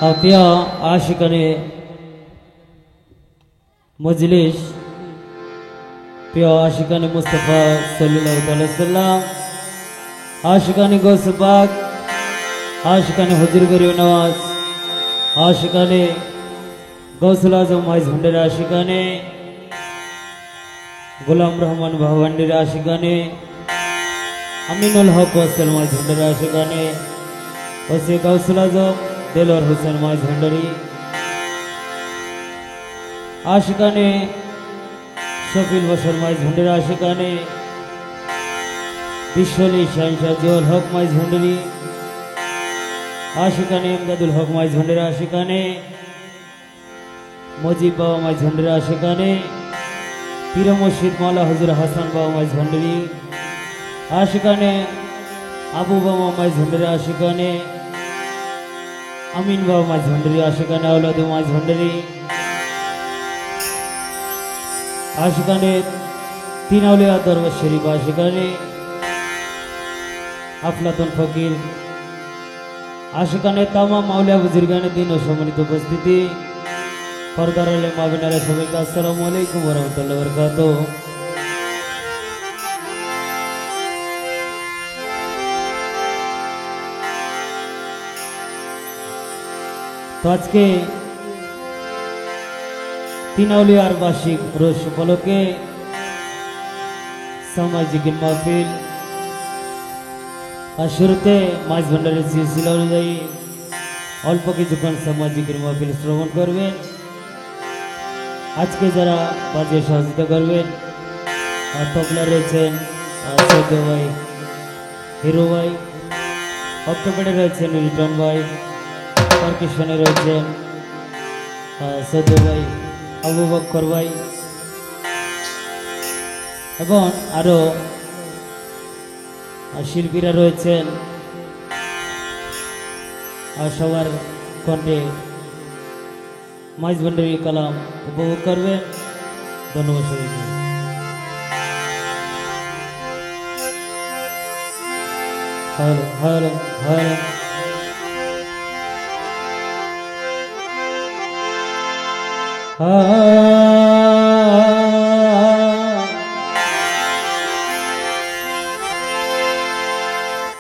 प्रिय आशिकाने मजलिस प्रिय आशिकाने मुस्तफा सल्लल्लाहु अलैहि वसल्लम आशिकाने गौसे पाक आशिकाने हुजूर गरीब नवाज आशिकाने गौसुल आजम माइज भंडारी आशिकाने गुलाम रहमान भावंडी आशिकाने अमीनुल हक वसल माइज भंडारी आशिकाने वसे गौसुल आजम दिलवर हुसैन माइज भंडारी आशिकाने शफील बशर माइज भंडारी आशिकाने विश्वली शहनशाह जियाउल हक माइज भंडारी आशिकाने इमदादुल हक माइज भंडारी आशिकाने मुजीब बाबा माइज भंडारी आशिकाने पीर मुर्शिद मौला हुजूर हसन बाबा माइज भंडारी आशिकाने आबू बाबा माइज भंडारी आशिकाने अमीन बाबा माइज भंडारी आशिकाने औलाद माइज भंडारी आशिकाने तीन औलिया दरबार शरीफ आशिकाने अफलातुन फकीर आशिकाने तमाम औलिया बुजुर्गाने दिन और सम्मानित उपस्थिति पर्दार आले माबिनारा सबाइके अस्सलामु आलैकुम व रहमतुल्लाहि व बाराकातुहू। तो आज के तीन औलियार वार्षिक रोज उपलक्षे सामाजिक महफिल शुरूते माइज भंडारी सिलसिला अनुयायी अल्प किछुक्षण सामाजिक महफिल श्रवण करबेन। आज के जरा बाजे सहयोगिता करबेन तबला रयेछेन सैयद भाई हिरो भाई अक्टोपेडे रयेछेन रिटन भाई पार्किशने रयेछेन सैयद भाई आबू बक्कर भाई एवं आरो शिल्पीरा रयेछेन सबार कण्ठे माइज भंडारी कलाम उपभोग करबेन। धन्यवाद सबाइके। हेलो हेलो हेलो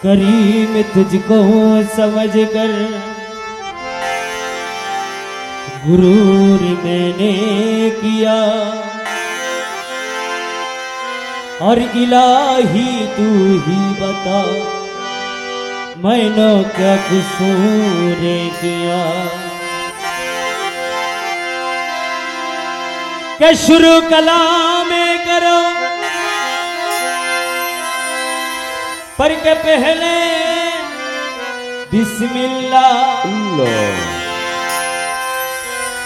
करीम तुझको समझ कर गुरूर मैंने किया और इलाही तू ही बता मैंने क्या कसूर किया के शुरू कलाम करो पर के पहले बिस्मिल्लाह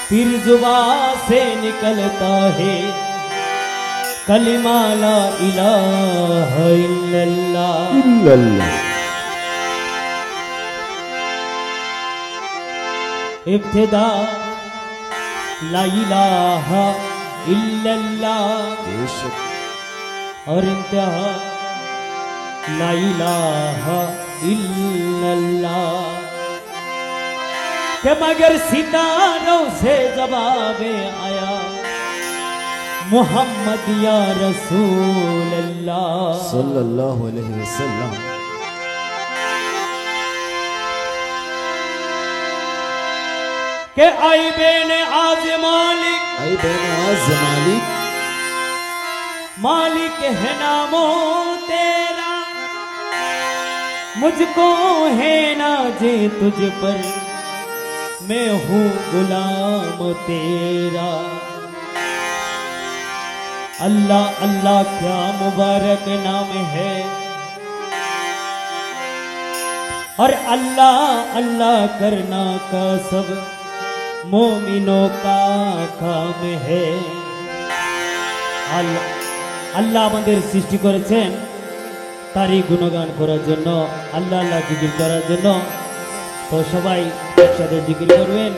फिर जुबान से निकलता है कलिमा ला इलाहा इल्लल्लाह। इब्तिदा ला इलाहा इल्लल्लाह और इंतहा ला इलाहा इल्लल्लाह के मगर सितारों से जवाब आया मोहम्मद या रसूल अल्लाह सल्लल्लाहु अलैहि वसल्लम। के आई बेने आज मालिक मालिक है नामो तेरा मुझको है नाज़े तुझ पर मैं हूँ गुलाम तेरा। अल्लाह अल्लाह क्या मुबारक नाम है और अल्लाह अल्लाह करना का सब मोमिनों का काम है। আল্লাহ আমাদের সৃষ্টি করেছেন তারই গুণগান করার জন্য আল্লাহ আল্লাহ জিকির করার জন্য। তো সবাই একসাথে জিকির করবেন।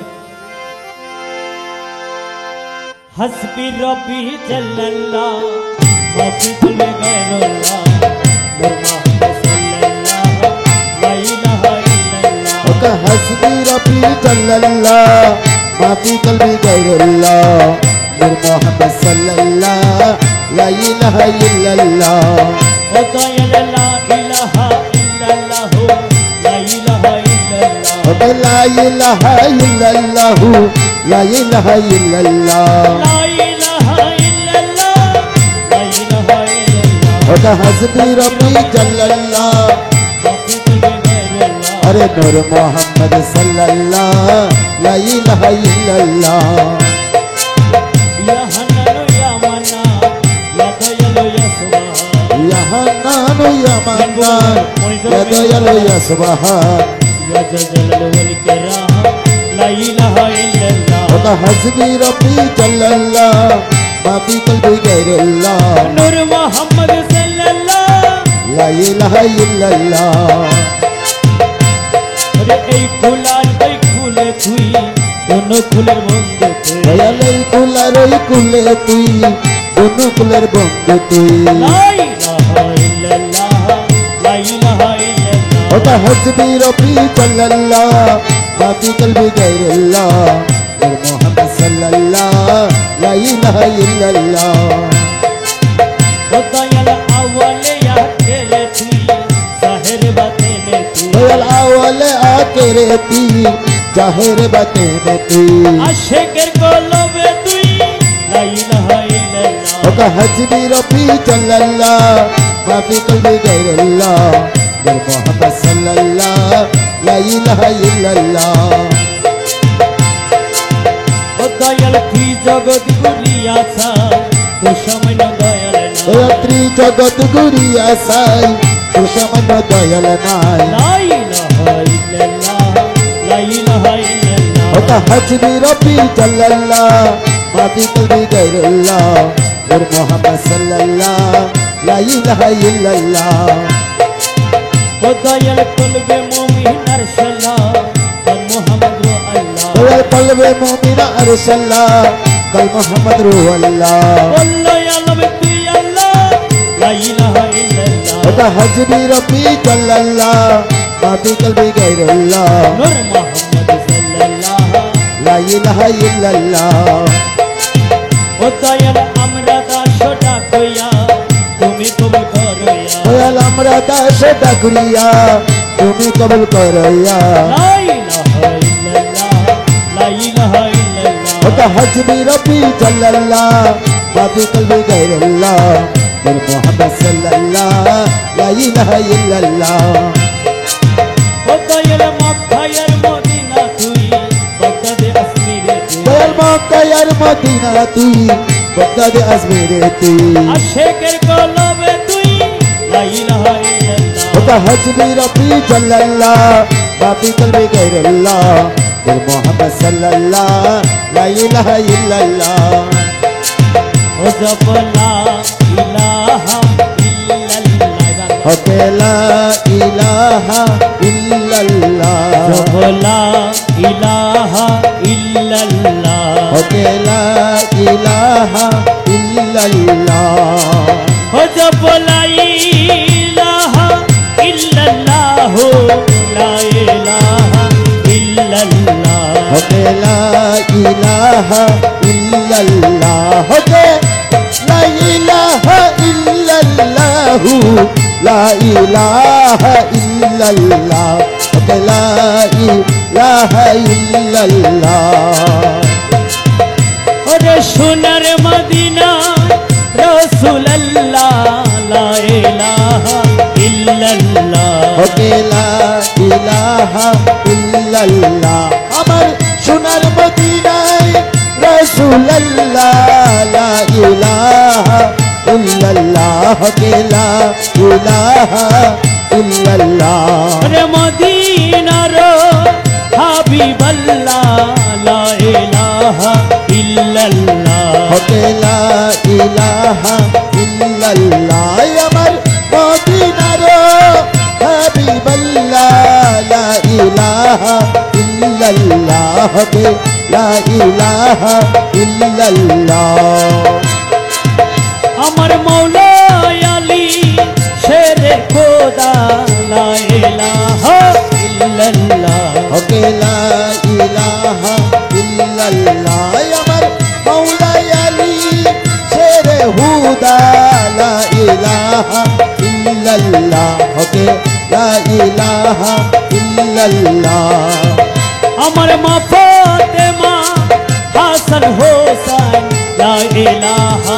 হাসবি রব্বি জাল্লাল্লাহ মাফি কুল্লি গায়রুল্লাহ মুহাম্মদ সাল্লাল্লাহ লা ইলাহা ইল্লাল্লাহ ওকা হাসবি রব্বি জাল্লাল্লাহ মা ফি কলবি গায়রুল্লাহ নূর মুহাম্মদ সাল্লাল্লাহ লা ইলাহা ইল্লাল্লাহ ও দয়াল লা ইলাহা ইল্লাল্লাহ লা ইলাহা ইল্লাল্লাহ ওকা লা ইলাহা ইল্লাল্লাহ লা ইলাহা ইল্লাল্লাহ লা ইলাহা ইল্লাল্লাহ লা ইলাহা ইল্লাল্লাহ ওকা হাসবি রব্বি জাল্লাল্লাহ মাফি কলবি গায়রুল্লাহ अरे नूर मोहम्मद सल्लल्लाह ला इलाहा इल्लल्लाह या हन्नान या मन्नान या दयालु या सुबहान या हन्नान या मन्नान या दयालु या सुबहान या जलाल वल किराम ला इलाहा इल्लल्लाह ओका हस्बी रब्बी जल्लल्लाह मा फी कल्बी गैरुल्लाह नूर मोहम्मद सल्लल्लाह ला इलाहा इल्लल्लाह अरे এই ফুলার ওই খুলে তুই কোন ফুলের বন্ধু তুই দয়াল এই কুলে তুই কোন কুলের বন্ধু তুই লা ইলাহা ইল্লাল্লাহ লা ইলাহা ইল্লাল্লাহ ओका हस्बी रब्बी जल्लल्लाह मा फी कल्बी गैरुल्लाह नूर मोहम्मद सल्लल्लाह ला इलाहा इल्लल्लाह ও দয়াল আওয়ালে আখেরে তুই জাহের বাতিনে তুই दयाल आवल आकेरे ती जाहिर बातें में ती আশিকের কলবে তুই লা ইলাহা ইল্লাল্লাহ ओका हस्बी रब्बी जल्लल्लाह मा फी कल्बी गैरुल्लाह नूर मोहम्मद सल्लल्लाह ला इलाहा इल्लल्लाह ও দয়াল তুই জগৎ গুলিয়াছা তো সামান্য দয়াল না ओत्री जगत गुरिया साई तू सामान्य दयाल नाई লা ইলাহা ইল্লাল্লাহ লা ইলাহা ইল্লাল্লাহ ओका हस्बी रब्बी जल्लल्लाह मा फी कल्बी गैरुल्लाह नूर मोहम्मद सल्लल्लाह ला इलाहा इल्लल्लाह ও দয়াল কলবে মুমিন আরশাল্লাহ আর মুহাম্মদ আল্লাহ दयाल कल्बे मोमिना अरसल्लाह कल मोहम्मद रूहल्लाह বললো আলম তুই আল্লাহ লা ইলাহা ইল্লাল্লাহ ओका हस्बी रब्बी जल्लल्लाह मा फी कल्बी गैरुल्लाह নূর মুহাম্মদ সাল্লাল্লাহ ला इलाहा इल्लल्लाह ও দয়াল আমরা দাসটা কইয়া তুমি কবুল করইয়া दयाल हमरा दास डाकुरिया तुम्हें कबूल करया লা ইলাহা ইল্লাল্লাহ লা ইলাহা ইল্লাল্লাহ ओका हस्बी रब्बी जल्लल्लाह मा फी कल्बी गैरुल्लाह नूर मोहम्मद सल्लल्लाह ला इलाहा इल्लल्लाह ও দয়াল মক্কার মদিনা তুই বগদাদে আসমিরে তুই दयाल मक्का यार मदीना तू बगदाद अजमेर तू আশিকের কলবে তুই লা ইলাহা ইল্লাল্লাহ ओका हस्बी रब्बी जल्लल्लाह मा फी कल्बी गैरुल्लाह नूर मोहम्मद सल्लल्लाह ला इलाहा इल्लल्लाह ও জবলা ইলাহা ইল্লাল্লাহ ओके ला इलाहा इल्लल्लाह জবলা ইলাহা ইল্লাল্লাহ ओके ला इलाहा इल्लल्लाह ও জবলা ইলাহা ইল্লাল্লাহ লা ইলাহা ইল্লাল্লাহ ओके ला इलाहा इल्लल्लाह ओके ला इलाहा इल्लल्लाह ला इलाहा इल्लल्लाह ओके ला इलाहा इल्लल्लाह ওরে সোনার মদিনা রাসূলুল্লাহ লা ইলাহা ইল্লাল্লাহ ओके ला इलाहा इल्लल्लाह अमर सुनर मदीनाय रसूलल्लाह ला इलाहा इल्लल्लाह ओके ला इलाहा इल्लल्लाह ওরে মদিনার হাবিবাল্লাহ লা ইলাহা ইল্লাল্লাহ ओके ला इलाहा इल्लल्लाह अमर मदीनार हबीबल्लाह ला इलाहा इल्लल्लाह ओके ला इलाहा इल्लल्लाह আমার মৌলা আলী শেরে খোদা লা ইলাহা ইল্লাল্লাহ ওকে লা ইলাহা ইল্লাল্লাহ আমার মাওলা আলী শেরে হুদা লা ইলাহা ইল্লাল্লাহ ওকে লা ইলাহা ইল্লাল্লাহ আমার মা ফাতেমা হাসান হোসেন লা ইলাহা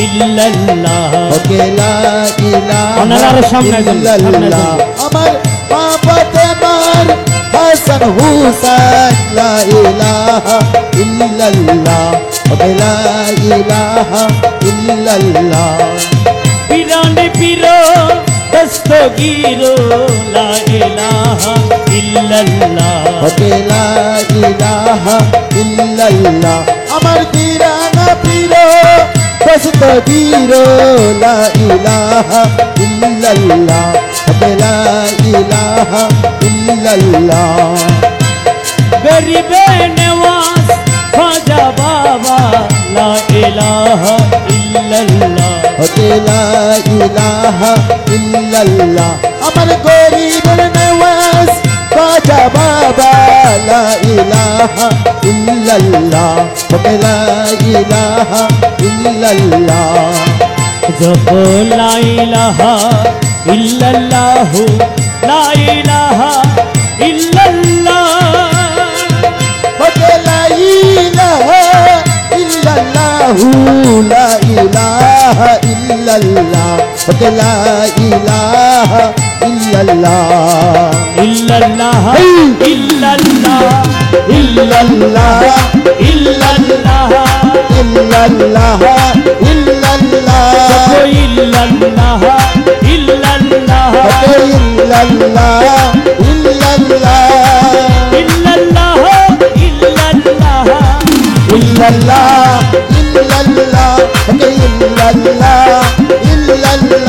ইল্লাল্লাহ ওকে লা ইলাহা ওনার সামনে যান, ইল্লাল্লাহ আমার মা ফাতেমার হাসান হুসাইন লা ইলাহা ইল্লাল্লাহ ওকে লা ইলাহা ইল্লাল্লাহ পিরানে পিরো দস্তগীরো লা ইলাহা ইল্লাল্লাহ ওকে লা ইলাহা ইল্লাল্লাহ আমার দিরানা পীরো দস্তগীরো লা ইলাহা ইল্লাল্লাহ ওকে লা ইলাহা ইল্লাল্লাহ গরিবে নওয়াজ খাজা বাবা লা ইলাহা ইল্লাল্লাহ ওকে লা ইলাহা ইল্লাল্লাহ আমার গরিবের নওয়াজ খাজা বাবা লা ইলাহা ইল্লাল্লাহ ওকে লা ইলাহা ইল্লাল্লাহ জপ লা ইলাহা ইল্লাল্লাহ লা ইলাহা ইল্লাল্লাহ ওকে লা ইলাহা ইল্লাল্লাহ লা ইলাহা ইল্লাল্লাহ ওকে লা ইলাহা ইল্লাল্লাহ ইল্লাল্লাহ ইল্লাল্লাহ ইল্লাল্লাহ ইল্লাল্লাহ ইল্লাল্লাহ ইল্লাল্লাহ ইল্লাল্লাহ ইল্লাল্লাহ ওকে ইল্লাল্লাহ ইল্লাল্লাহ ইল্লাল্লাহ ইল্লাল্লাহ ইল্লাল্লাহ ইল্লাল্লাহ ওকে ইল্লাল্লাহ ইল্লাল্লাহ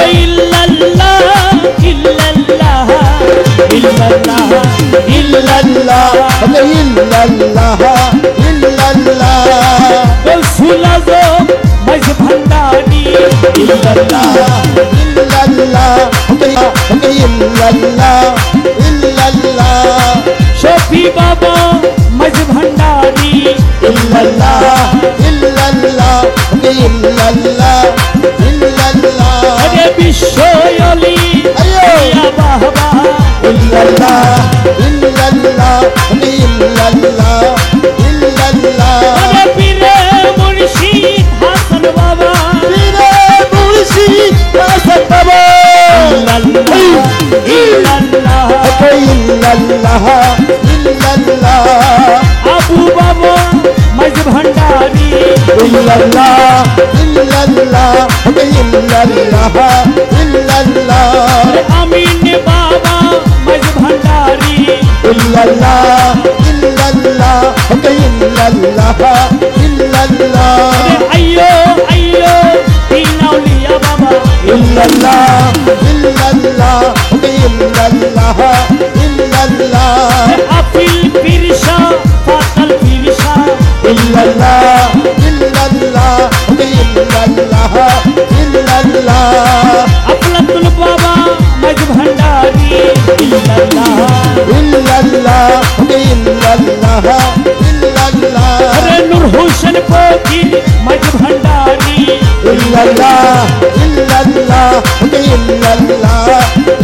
ইল্লাল্লাহ ইল্লাল্লাহ ইল্লাল্লাহ ইল্লাল্লাহ ওকে ইল্লাল্লাহ ইল্লাল্লাহ রসুল আজম মাঝ ভান্ডারী ইল্লাল্লাহ ইল্লাল্লাহ ওকে ইল্লাল্লাহ ইল্লাল্লাহ শফি বাবা মাঝ ভান্ডারী ইল্লাল্লাহ ইল্লাল্লাহ ওকে ইল্লাল্লাহ ইল্লাল্লাহ আরে বিশ্ব অলি ইয়া বাবা ইল্লাল্লাহ ইল্লাল্লাহ ওকে ইল্লাল্লাহ ইল্লাল্লাহ আরে পীরে মুর্শিদ হাসান বাবা পীরে মুর্শিদ হাসান বাবা ইল্লাল্লাহ ওকে ইল্লাল্লাহ ইল্লাল্লাহ আবু বাবা মাঝ ভান্ডারী ইল্লাল্লাহ ইল্লাল্লাহ ওকে ইল্লাল্লাহ ইল্লাল্লাহ আমিন বাবা মাঝ ভান্ডারী ইল্লাল্লাহ ইল্লাল্লাহ ওকে ইল্লাল্লাহ ইল্লাল্লাহ আইয়ো আইয়ো তিন আউলিয়া বাবা ইল্লাল্লাহ ইল্লাল্লাহ ওকে ইল্লাল্লাহ ইল্লাল্লাহ আপিল পিরসা ফাতাল পিরসা ইল্লাল্লাহ ইল্লাল্লাহ ওকে ইল্লাল্লাহ ইল্লাল্লাহ আফলাতুল বাবা মাঝ ভান্ডারী ইল্লাল্লাহ ইল্লাল্লাহ ওকে ইল্লাল্লাহ ইল্লাল্লাহ আরে নূর হোসেন ফকির মাঝ ভান্ডারী ইল্লাল্লাহ ইল্লাল্লাহ ওকে ইল্লাল্লাহ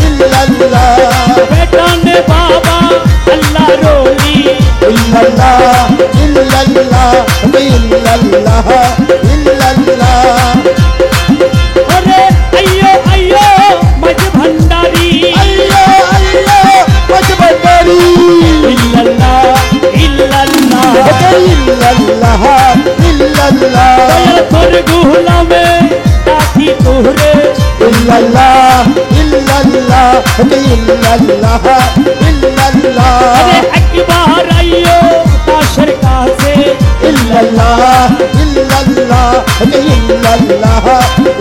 ইল্লাল্লাহ বেটানে বাবা আল্লাহ রোলি ইল্লাল্লাহ ইল্লাল্লাহ ওকে ইল্লাল্লাহ ইল্লাল্লাহ আরে আইয়ো আইয়ো মাঝ ভান্ডারী আল্লাহ আল্লাহ মজবরি ইল্লাল্লাহ ইল্লাল্লাহ ওকে ইল্লাল্লাহ ইল্লাল্লাহ দয়াল তোর গুলামে তাকি তোরে ইল্লাল্লাহ ইল্লাল্লাহ ওকে ইল্লাল্লাহ ইল্লাল্লাহ আরে একবার আইয়ো তাশের কাছে ইল্লাল্লাহ ইল্লাল্লাহ ওকে ইল্লাল্লাহ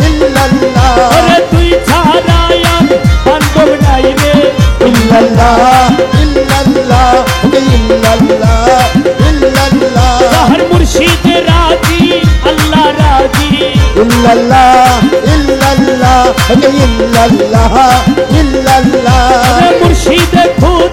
ইল্লাল্লাহ আরে তুই ছাড়া আর বান্ধব নাই রে ইল্লাল্লাহ ইল্লাল্লাহ ওকে ইল্লাল্লাহ ইল্লাল্লাহ তাহার মুর্শিদ রাজি আল্লাহ রাজি ইল্লাল্লাহ ইল্লাল্লাহ ওকে ইল্লাল্লাহ ইল্লাল্লাহ আরে মুর্শিদ খুদ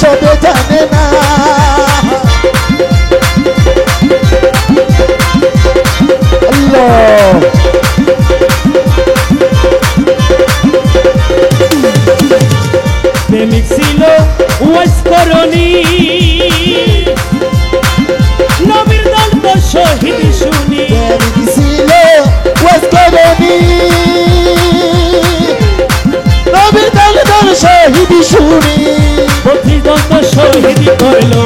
সবে জানে না আল্লাহ প্রেমিক ছিল ওয়াইস করণী নবীর দল তো শহীদ শুনি প্রেমিক ছিল ওয়াজ করণী নবীর দল দল শহীদ শুনি প্রতিদল তো শহীদ করলো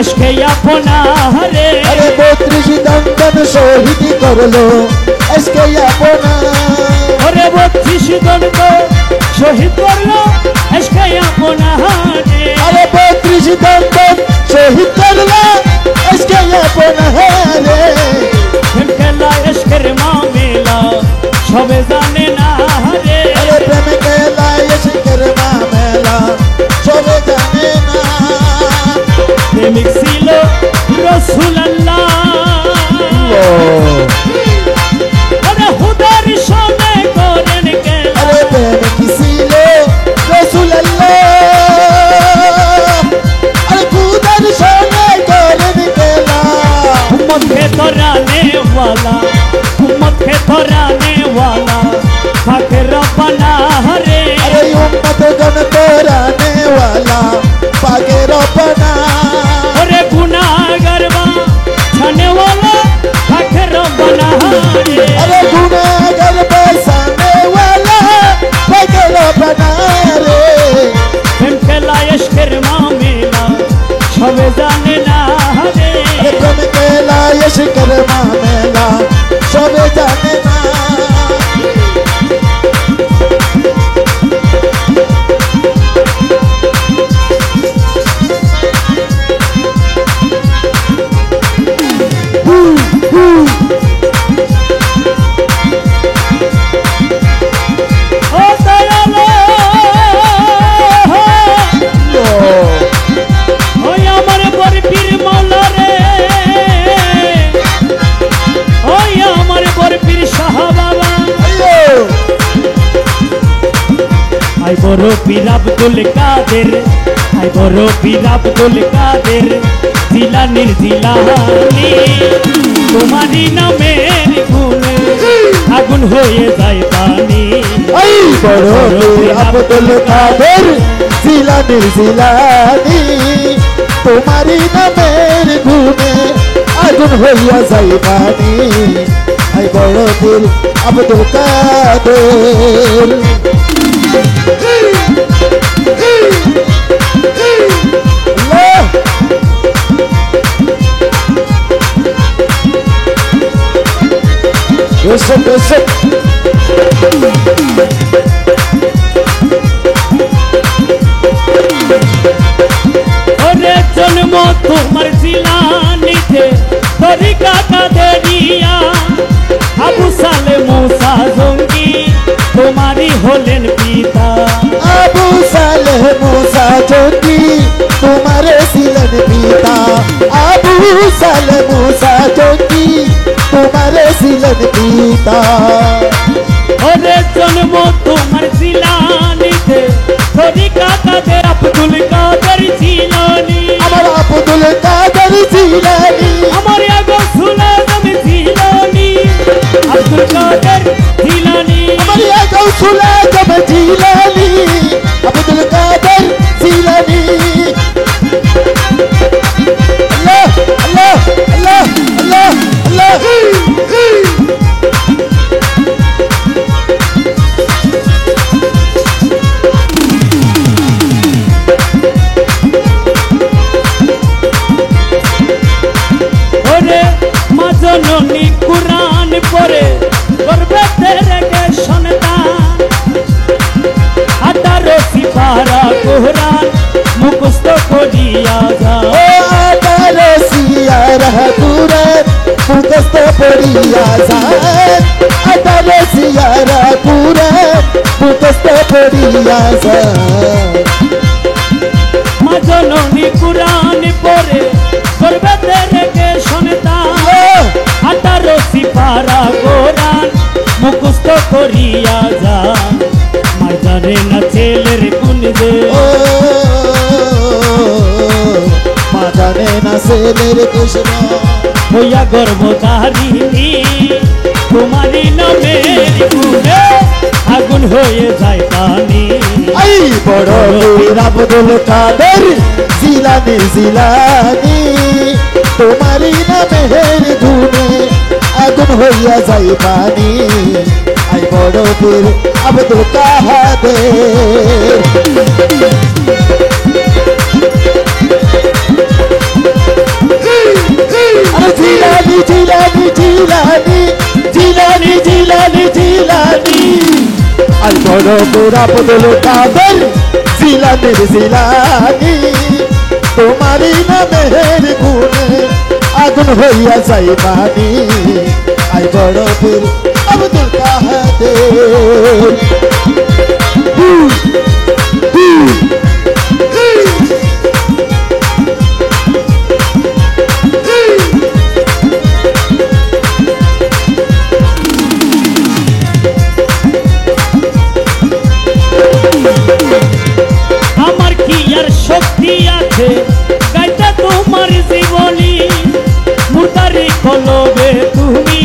এসকে আপনারে আরে 32 দন্দন শহীদ করলো আজকে আপনা ওরে 32 দল তো শহীদ করলো এসকে আপনারে আরে 32 দন্দন শহীদ করলো আজকে আপনা রে প্রেম খেলা এসকের মামেলা সবে জানে না রে আরে প্রেম খেলা এসকের মামেলা সবে জানে না প্রেমিক ছিল রাসূলুল্লাহ ওরে হুদার সামনে করেন খেলা আরে প্রেমিক ছিল রাসূলুল্লাহ আরে খুদার সামনে করেন খেলা उम्मत के तोराने वाला फाके रब्बाना रे अरे उम्मत गन तोराने वाला पागे रपना अरे गुनाहगार बा छाने वाला फाके रब्बाना रे अरे गुनाहगार बसाने वाला पागे रपना रे प्रेम खेला इश्केर मामेला सবে জানে না রে अरे प्रेम केला इश्केर मामेला सबे जाने ना ও দয়ালো ওই আমার বরপীর মাওলা রে ওই আমার বরপীর শাহ বাবা अयो আই বড় পীর আব্দুল কাদের আই বড় পীর আব্দুল কাদের জিলানির জিলানি তোমারই নামের গুণে আগুন হয়ে যায় পানি आई बड़ो पीर अब्दुल कादिर जिलानी जिलानी तुम्हारी नमेर गुने आगुन होइया जाइबानी आई बड़ो पीर अब्दुल कादिर अल्लाह बेशक बेशक ওরে জন্ম তোমার জিলানিতে তরিকা কাদেরিয়া আবু সালে মুসা জঙ্গি তোমারই হলেন পিতা अबू सालेह मूसा जोगी तुम्हारे सिलन पीता अबू सालेह मूसा जोगी तुम्हारे सिलन पीता ওরে জন্ম তোমার জিলানিতে তরিকা কাদের আব্দুল কাদের জিলানি আমার আব্দুল কাদের জিলানি আমার আগো সুলাদম জিলানি আব্দুল কাদের জিলানি আমার ইয়া গৌসুলা জব জিলানি আব্দুল কাদের জিলানি আল্লাহ আল্লাহ আল্লাহ আল্লাহ আল্লাহ ওরে মা জননী কুরআন পড়ে করবে তেরে সন্তান 18 সিপারা কোরআন মুখস্থ করিয়া যা ओ आदारो सियारा कुरान मुखस्त पड़िया जान आदारो सियारा कुरान मुखस्त पड़िया जान মা জননী কুরআন পড়ে করবে তেরে সন্তান 18 সিপারা কোরআন মুখস্থ করিয়া যা মা জানে না ছেলের গুণ দে ओ রাসূলের কৃষ্ণ হইয়া গর্ভধারিণী তোমারই নামের গুণে আগুন হয়ে যায় পানি এই বড় পীর আব্দুল কাদের জিলানি জিলানি তোমারই নামের গুণে আগুন হইয়া যায় পানি এই বড় পীর আব্দুল কাদের আরে জিলানি জিলানি জিলানি জিলানি জিলানি জিলানি আই বড় পীর আব্দুল কাদের জিলানি জিলানি তোমারই নামের গুণে আগুন হইয়া যায় পানি আই বড় পীর আব্দুল কাদের আমার কি আর শক্তি আছে গাইতে তোমার জীবনী মুর্দারি কলবে তুমি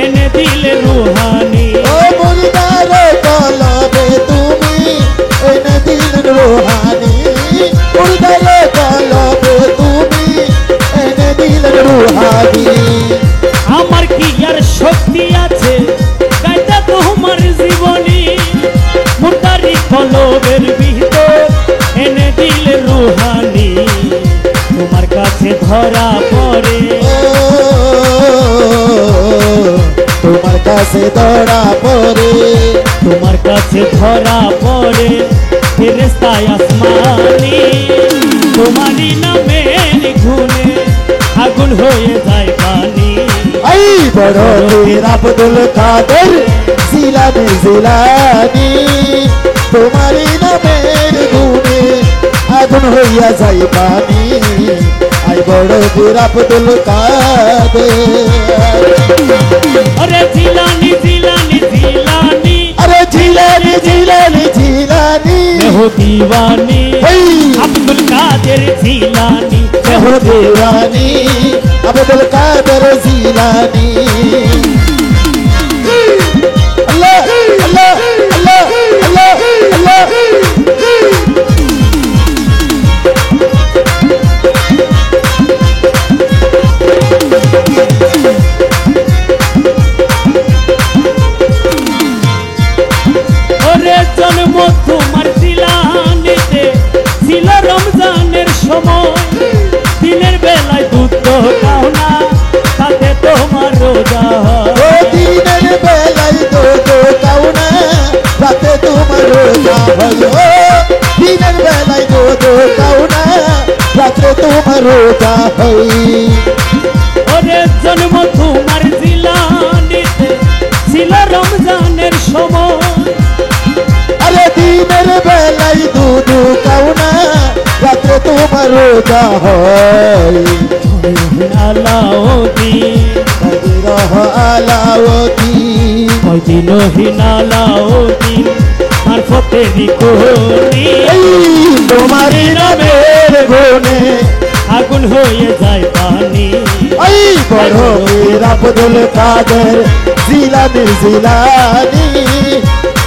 এনে দিলে রুহানি ও মুর্দার কলবে তুমি এনে দিলেন রুহানি মুর্দার কলবে তুমি এনে দিলেন রুহানি আমার কি আর শক্তি আছে গাইতে তোমার জীবনী মুর্দারি কলবের ভিতর এনে দিলে রুহানি তোমার কাছে ধরা পড়ে তোমার কাছে ধরা পড়ে তোমার কাছে ধরা পড়ে ফেরেশতায় আসমানি তোমারই নামের গুণে আগুন হয়ে যায় পানি এই বড় পীর আব্দুল কাদের জিলানি জিলানি তোমারই নামের গুণে আগুন হইয়া যায় পানি আই বড় পীর আব্দুল কাদের আরে জিলানি জিলানি জিলানি আরে জিলানি জিলানি জিলানি মেহো দিওয়ানি এই আব্দুল কাদের জিলানি মেহো দিওয়ানি আব্দুল কাদের জিলানি আল্লাহ আল্লাহ আল্লাহ আল্লাহ আল্লাহ ওরে জন্ম তোমার জিলানিতে ছিল রমজানের সময় দিনের বেলায় দুধ তো খাও না তাতে তোমার রোজা হয়। ও দিনের বেলায় তো কাউ না রাতে তোমার রোজা হয় ও দিনের বেলায় তো কাউ না রাতে তোমার রোজা হয় ওরে জন্ম তোমার জিলানিতে ছিল রমজানের সময় আরে দিনের বেলায় দুধ কাউ না রাতে তোমার রোজা হয় আলাউদ্দিন রহ আলাউদ্দিন কয়দিন হিনালাউদ্দিন মারফতেরি কোনি এই তোমারই নামের গুণে আগুন হয়ে যায় পানি এই বড় পীর আব্দুল কাদের জিলানি জিলানি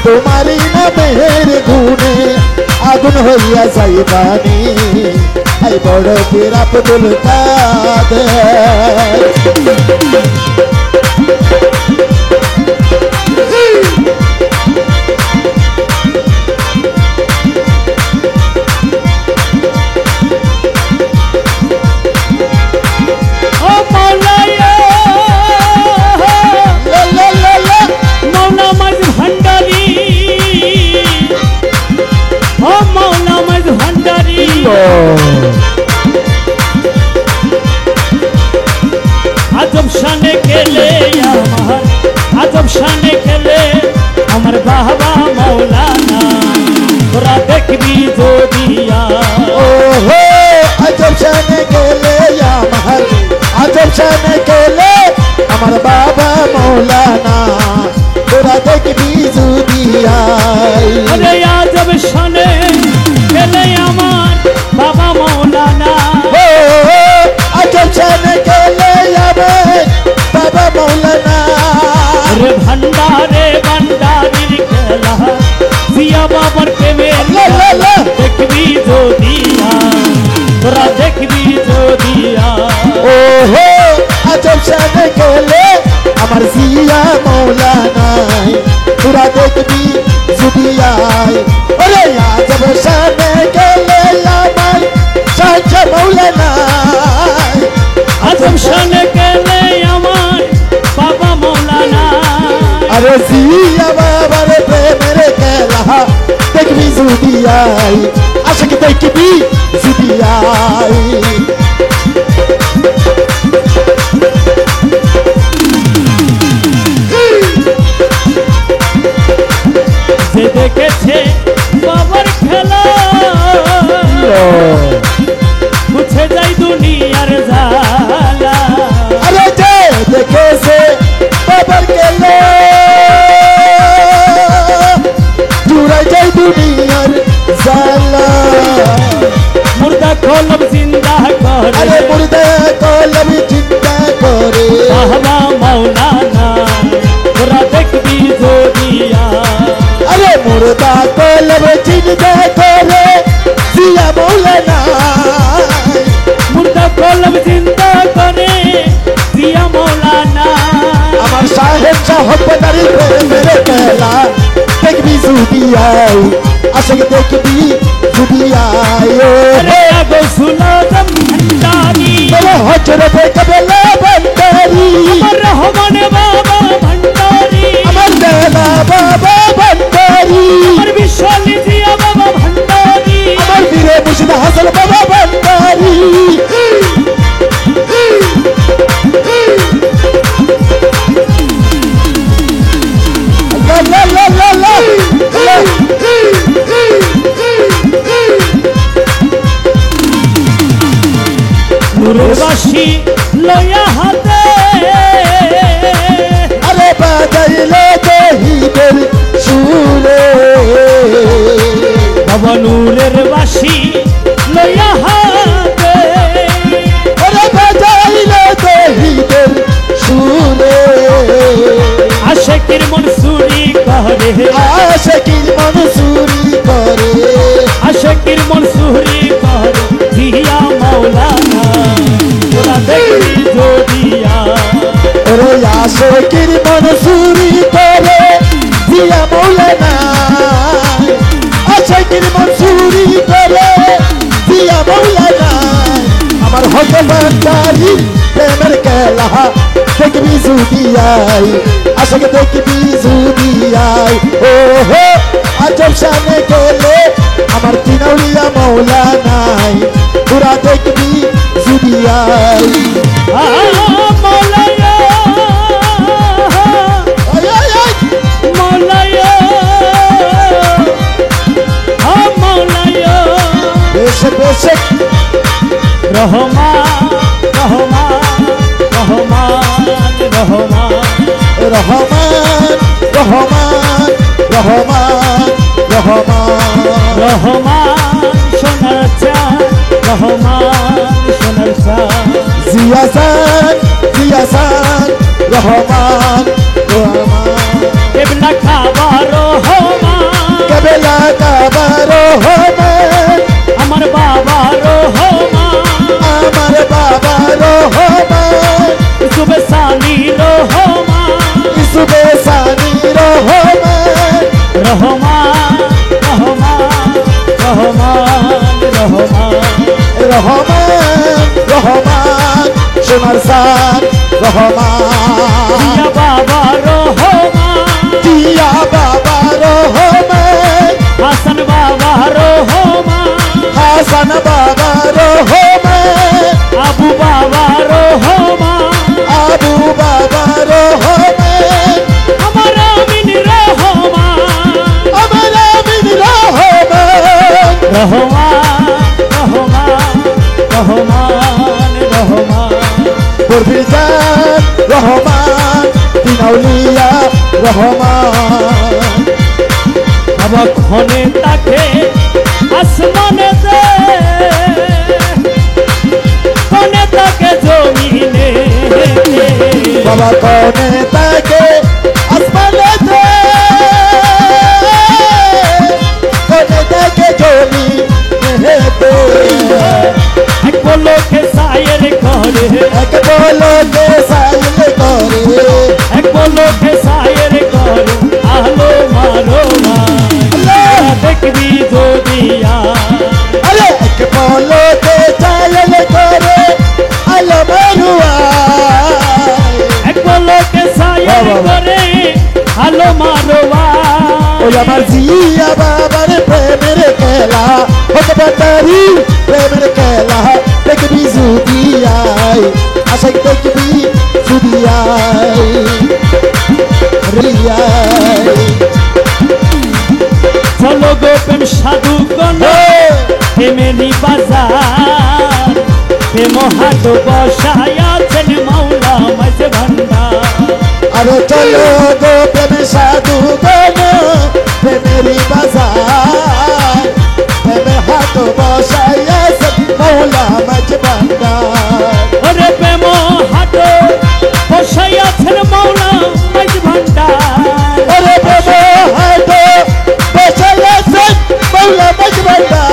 তোমারই নামের গুণে আগুন হইয়া যায় পানি এই বড় পীর আব্দুল কাদের ও মাওলায়া লা লা লা লা মৌলা মাঝ ভান্ডারি ও মৌলা মাঝ ভান্ডারি আজব শানে খেলে আমার আজব শানে খেলে আমার বাবা মৌলানা তোরা দেখবি যদিয়া ও হো আজব শানে গেলে আমার আজব শানে গেলে আমার বাবা মৌলানা তোরা দেখবি জুদিয়াই আরে আজব শানে খেলে আমার বাবা মৌলানা ও ওরে ভান্ডারে ভান্ডারির খেলা জিয়া বাবার প্রেমে দেখবি যদিয়া তোরা দেখবি যদিয়া ও হো আজব শানে গেলে আমার জিয়া মৌলানাই তোরা দেখবি জুদিয়াই ওরে আজব শানে গেলে আমার শাহ মৌলানাই আজম শানে গেলে আমার বাবা মৌলানা আরে জিয়া বাবার প্রেমের খেলা দেখবি জুদিয়াই আশিক দেখবি জুদিয়াই যে দেখেছে বাবার খেলা মুছে যাই দুনিয়ার জ্বালা আরে যে দেখেছে বাবার খেলা জুড়াই যাই দুনিয়ার জ্বালা মুর্দা কলম জিন্দা আরে করে মুর্দা কলম চিন্তা করে বাবা মৌলানা তোরা দেখবি যদিয়া আরে মুর্দা কলম চিন্তা করে জিয়া মৌলানা মুর্দা কলম জিন্দা করে দিয়া মৌলানা আমার সাহেব সাহবাদারি প্রেমের খেলা দেখবি জুদিয়াই আশিক দেখবি জুদিয়াই রে আগো সুলাদম ভান্ডারি বলো হজরতে কবেলা ভান্ডারি আমার রহমানে বাবা ভান্ডারি আমার দেলা বাবা ভান্ডারি আমার বিশ্বলি জিয়া বাবা ভান্ডারি আমার বীরে মুর্শিদ হাসান বাবা ভান্ডারি লা লা লা লা লা লা নূরের বাঁশি লয়া হাতে আরে বাজাইলে জহিদের সুরে বাবা নূরের বাঁশি লয়া হাতে আরে বাজাইলে জহিদের সুরে আশেকের মন সুরি করে আশিকির মনসুরি করে আশেকের মন সুরি করে জিয়া মৌলানা তোরা দেখবি যদিয়া ওরে আশিকির মনসুরি করে জিয়া মৌলানা আশিকির মনসুরি করে জিয়া মৌলানা আমার হক ভান্ডারি প্রেমের খেলা দেখবি জুদিয়াই আশিক দেখবি জুদিয়াই ও হো আজব শানে গেলে আমার তিনউলিয়া মৌলানাই তোরা দেখবি জুদিয়াই মৌলায়া আয় আয় আয় মৌলায়া মৌলায়া বেশে বেশে রহমান রহমান রহমান রহমান রহমান রহমান রহমান রহমান রহমান সোনার চাঁদ রহমান সোনার চাঁদ জিয়াসান জিয়াসান রহমান রহমান কেবলা খাবার রহমান কেবেলা কাবা রহমান আমার বাবা রহমান আমার বাবা রহমান সুবে সানি রহমান ইসুবে সানি রহমান রহমান রহমান রহমান রহমান রহমান রহমান সোনার সান রহমান জিয়া বাবা রহমান জিয়া বাবা রহমান হাসান বাবা রহমান হাসান বাবা রহমান আবু বাবা রহমান আবু বাবা রহমান আমার আমিন রহমান আমার আমিন রহমান রহমান রহমান রহমান রহমান বরফিজান রহমান তিনউলিয়া রহমান বাবা ক্ষণে তাকে আসমানে দে ক্ষণে তাকে জমিনে বাবা কনে তাকে আলো মারোয়া ওই আমার জিয়া বাবার প্রেমের খেলা হতে পারি প্রেমের খেলা দেখবি জুদিয়াই আশাই দেখবি জুদিয়াই রিয়াই চলো গো প্রেম সাধু গণ প্রেমেরই বাজার প্রেম হাট বসায় আছেন মাওলা মাঝ ভান্ডার আরে চলো গো প্রেম সাধু গণ প্রেমেরই বাজার প্রেমের হাট বসাইয়া মৌলা মাঝ ভান্ডার ওরে প্রেম হাট বসায় আছেন মাওলা মাঝ ভান্ডার ওরে প্রেম হাট বসাইয়া মৌলা মাঝ ভান্ডার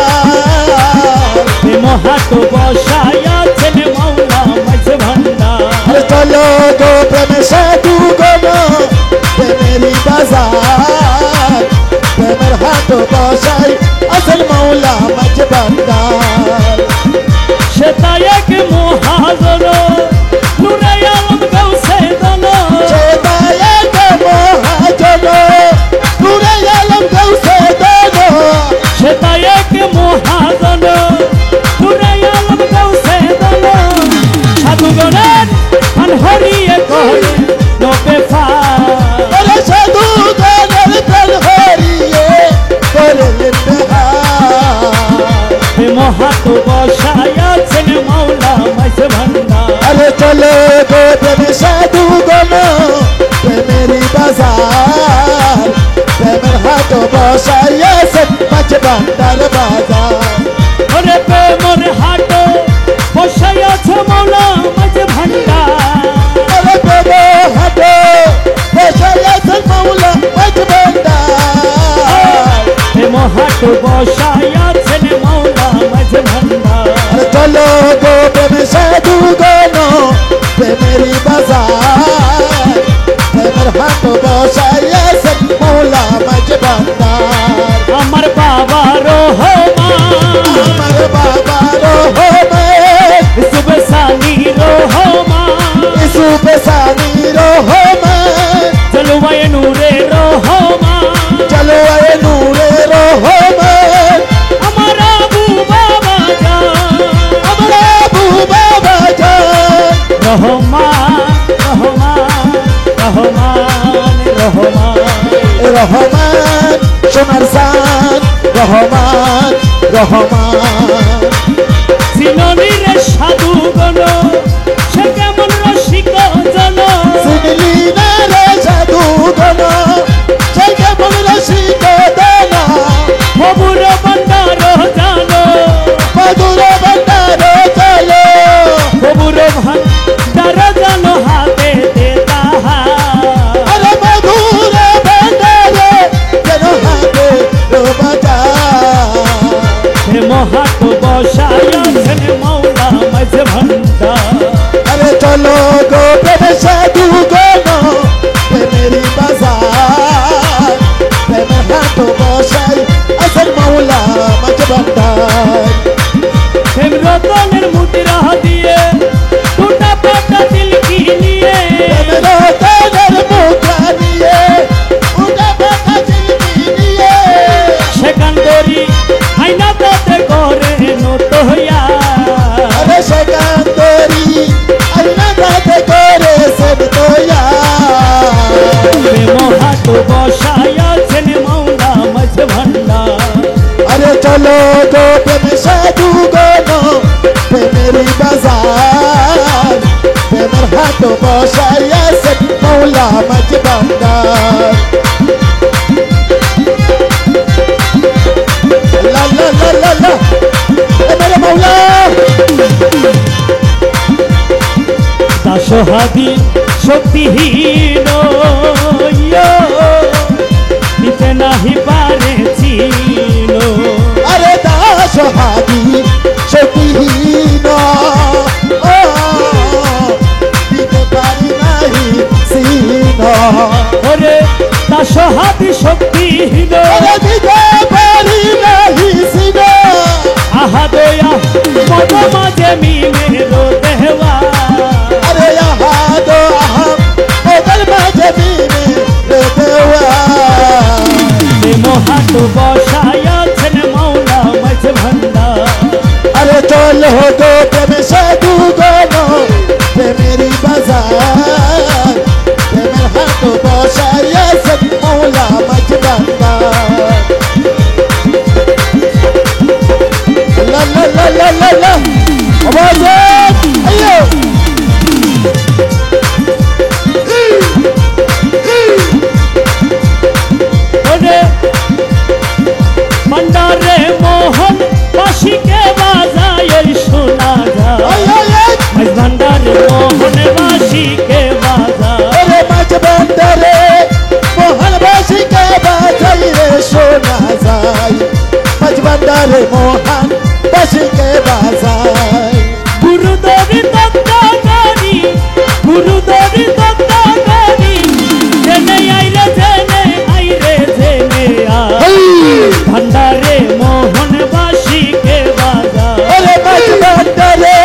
প্রেম হাট বসায় আছেন মাওলা মাঝ ভান্ডার আরে চলো গো প্রেম সাধু গণ প্রেমেরই বাজার প্রেমের হাট বসাই আসল মৌলা মাঝ ভান্ডার সেটাই এক মহাজন নুরে আলম গৌসে দন চেতায়ক মহাজন নুরে আলম গৌসে দন সেটাই এক মহাজন নুরে আলম গৌসে দন সাধুগণের আন হরিয়ে কহে নবে ফা ওরে সাধু গণের প্রাণ হরিয়ে করলেন বেহার মহাত বসায় আছেন মাওলা মাঝ ভান্ডার আরে চলো গো প্রেম সাধু গণ প্রেমেরই বাজার প্রেমের হাট বসাইয়া মাঝ ভান্ডার বাজার ওরে প্রেমর হাট বসায় আছে মাওলা মাঝ ভান্ডার আরে প্রেম হাট বসাইয়া মৌলা মাঝ ভান্ডার প্রেম হাট বসায় আছেন মাওলা মাঝ ভান্ডার আরে চলো গো প্রেম সাধু গণ প্রেমেরই বাজার প্রেমের হাট বসাইয়া মৌলা মাঝ ভান্ডার আমার বাবা রহমান আমার বাবা রহমান সুবসানি রহমান সুবসানি রহমান জলওয়ায়ে নূরে রহমান চলো আয় নূরে রহমান আমার আবু বাবা জান আমার আবু বাবা জান রহমান রহমান রহমান রহমান রহমান সোনার সান রহমান রহমান সিননির সাধুগণ সে কেমন রসিক জন শুনলি না রে সাধু গণ সে কেমন রসিক দান মবুর বন্ডার জানো মধুর ভণ্ডার চলো মবুর ভান্ডার জানো হাতে দে তাহা আরে মধুর ভণ্ডার যেন হাতে বাজা মহাট বসায় আছেন মাওলা মাঝ ভান্ডার আরে চলো গো প্রেম সাধু গণ প্রেমেরই বাজার প্রেমের হাট বসাই আসল মৌলা মাঝ ভান্ডার প্রেম রতনের মুদ্রা দিয়ে টুটা পাটা দিল কি নিয়ে প্রেমের রতনের মুদ্রা নিয়ে উঠা পাতা ঝিলকি নিয়ে সেখান করি আইনা তাতে করে নত হইয়া আরে সেখান তরি আইনা তাতে করে সেব তোয়া মহাট বসায় আছেন মাওলা মাঝ ভান্ডার আরে চলো গো প্রেম সাধু গণ প্রেমেরই বাজার প্রেমের হাট বসাইয়া মৌলা মাঝ ভান্ডার লা লা লা লা লা এ মেরে মৌলা দাসহাদি শক্তিহীন ইয়ো, দিতে নাহি পারে চিন আরে দাস হাদি সতীহীন ও দিতে পারি নাহি সিন ওরে দাসহাদি শক্তিহীন আরে দিতে পারি নাহি সিন আহা দয়া মন মাঝে মিলে দেওয়া আরে আহা দো আহা ওদের মাঝে মিলে রে বসাইয়াছেন মৌলা মাঝ ভান্ডার লা লা লা লা লা লা আওয়াজে আইয়ো ওরে ভান্ডারে মোহন বাসিকে বাজায় শোনা যায় মাঝ ভান্ডারে মোহন বাসিকে বাজায় ওরে মাঝ ভান্ডারে মোহন বাসিকে বাজাই রে শোনা যায় মাঝ ভান্ডারে মোহন বাসিকে বাজায় গুরুদরি দত্তগরি গুরুদরি দত্তগরি জেনে আইরে জেনে আই ভান্ডারে মোহন বাসিকে বাজায় ওরে মাঝ ভান্ডারে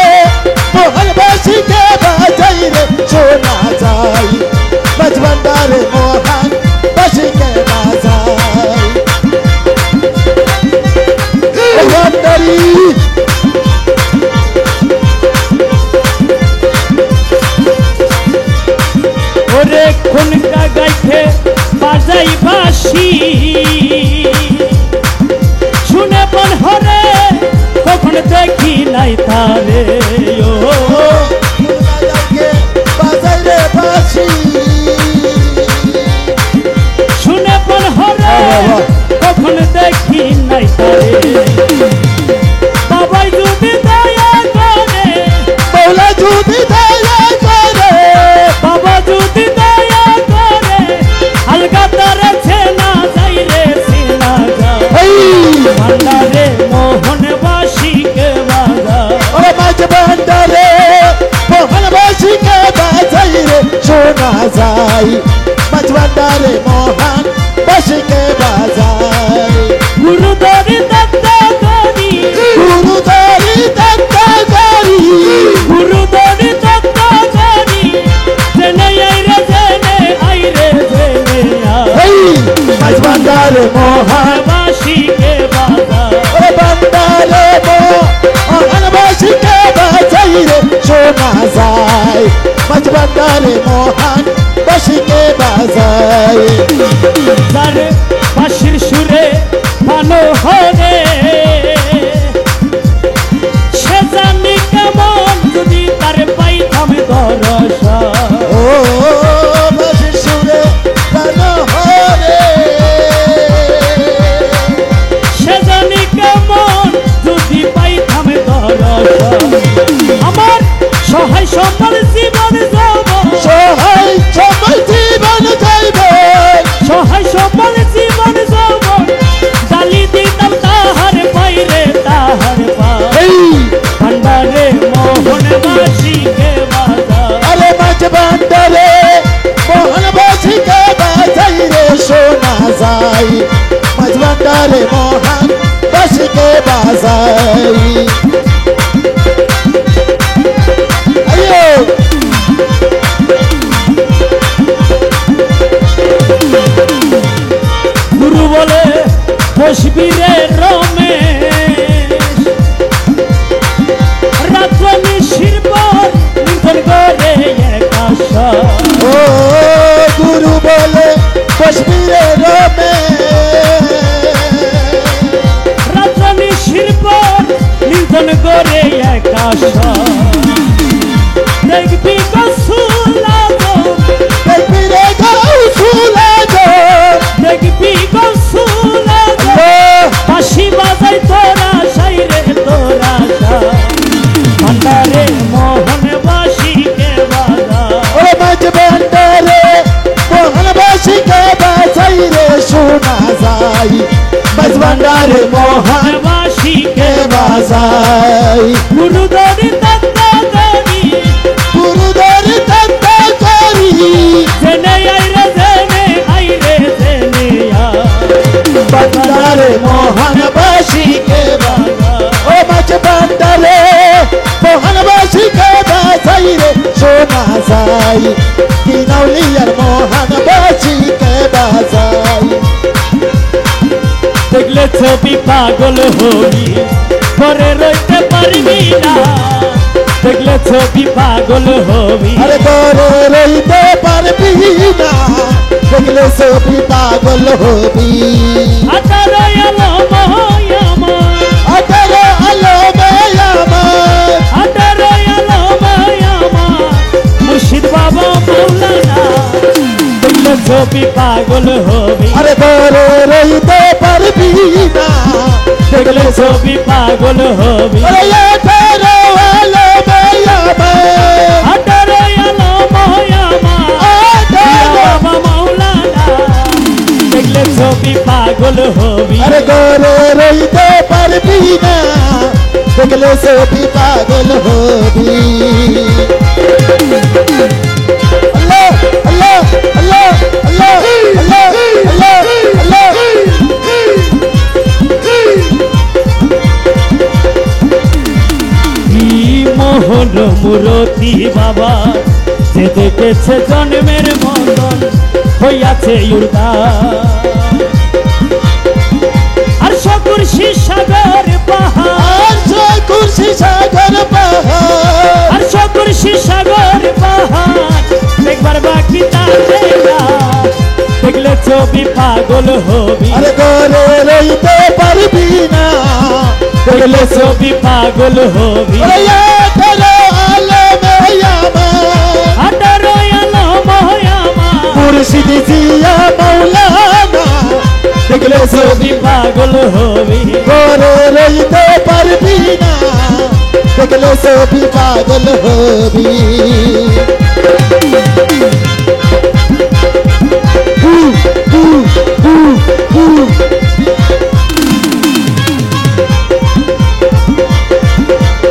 মোহন বাসিকে বাজাই রে শোনা যায় মাঝ ভান্ডারে মোহন বাসিকে বাজায় ও ভান্ডারি ওরে খুনকা গাইতে বাজাই বাসি শুনে মন হরে কখন দেখি নাই তারে ও বাজাই রে বাসি শুনে মন হরে কখন দেখি নাই তারে বাবাই যদি দয়া করে মৌলা যদি দয়া করে বাবা যদি দয়া করে হালকা তারে ছেনা যাই রে ছেনা যায় ভান্ডারে মোহন বাসিকে বাজায় ওরে মাঝ ভান্ডারে মোহন বাসিকে বাজাই রে শোনা যায় মাঝ ভান্ডারে মোহন বাসিকে বাজায় গুরুদরি দত্তগরি গুরুদারি দত্তগরি গুরুদরি দত্তগরি জেনে আইরে জেনে আই মাঝ ভান্ডারে মোহন বাসিকে বাজায় ওরে ভান্ডারে মোহন বাসিকে বাজাই রে শোনা যায় মাঝ ভান্ডারে মোহন বাসিকে বাজায় যার বাঁশির সুরে ভালো হরে সে জানি কেমন যদি তার পাইতাম দরসা ও বাঁশির সুরে গানো হরে সে জানি কেমন যদি পাইতাম দরসা আমার সহায় সম্বল জীবন যাব সহায় সবাই জীবন যাইবে সহায় সম্বল জীবন যাব জালি দিতাম তাহার বাইরে তাহার পাই ভান্ডারে মোহন বাসিকে বাজায় আরে মাঝ ভান্ডারে মোহন বাসিকে বাজাই রে শোনা যায় মাঝ ভান্ডারে মোহন বাসিকে বাজাই আইয়ো গুরু বলে বসবি রে রমেশ রাত্র নিশির পর নিধন করে একাশা ও গুরু বলে বসবি রে রমে রাত্র নিশির পর নিধন করে একাশা দেখবি কসুলা দেখবি রে গৌসুলা গো দেখবি কসুলা বাঁশি বাজাই তোরা সাই রে তোরা ভান্ডারে মোহন বাসিকে বাজায় ওরে মাঝ ভান্ডারে মোহন বাসিকে বাজাই রে শোনা যায় মাঝ ভান্ডারে মোহন বাসিকে বাজাই গুরুদরি দত্তগরি গুরুদারি দত্তগরি জেনে আইরে জেনে ভান্ডারে মোহন বাসিকে ও মাঝ ভান্ডারে মোহন বাসিকে বাজাই রে শোনা যায় দিনাউলিয়ার মোহন বাসিকে বাজাই দেখলে ছবি পাগল হই ঘরে রইতে পারবি না দেখলে ছবি পাগল হবি আরে ঘরে রইতে পারবি না দেখলে ছবি পাগল হবি 18 আলো আমার 18 আলো আমার 18 আলো আমার মুর্শিদ বাবা মৌলানা দেখলে ছবি পাগল হবি আরে ঘরে রইতে পারবি না দেখলে ছবি পাগল হবি আরে 18 আলো আমার 18 আলো আমার বাবা মৌলানা দেখলে ছবি পাগল হবি আরে ঘরে রইতে পারবি না দেখলে ছবি পাগল হবি আল্লাহ আল্লাহ আল্লাহ আল্লাহ আল্লাহ আল্লাহ আল্লাহ কি মোহন মুরতি বাবা যে দেখেছে জন্মের মতন হইয়াছে উর্দান আর শকুর সাগর পাহাড় আর জয় কুর্সি সাগর পাহাড় আর শকুর সাগর পাহাড় দেখবার বাকি তাতে দেখলে ছবি পাগল হবি আরে ঘরে রইতে পারবি না দেখলে ছবি পাগল হবি আরে 18 আলো আমার 18 আলো আমার মুর্শিদ জিয়া মৌলানা দেখলে ছবি পাগল হবি ঘরে রইতে পারবি না দেখলে ছবি পাগল হবি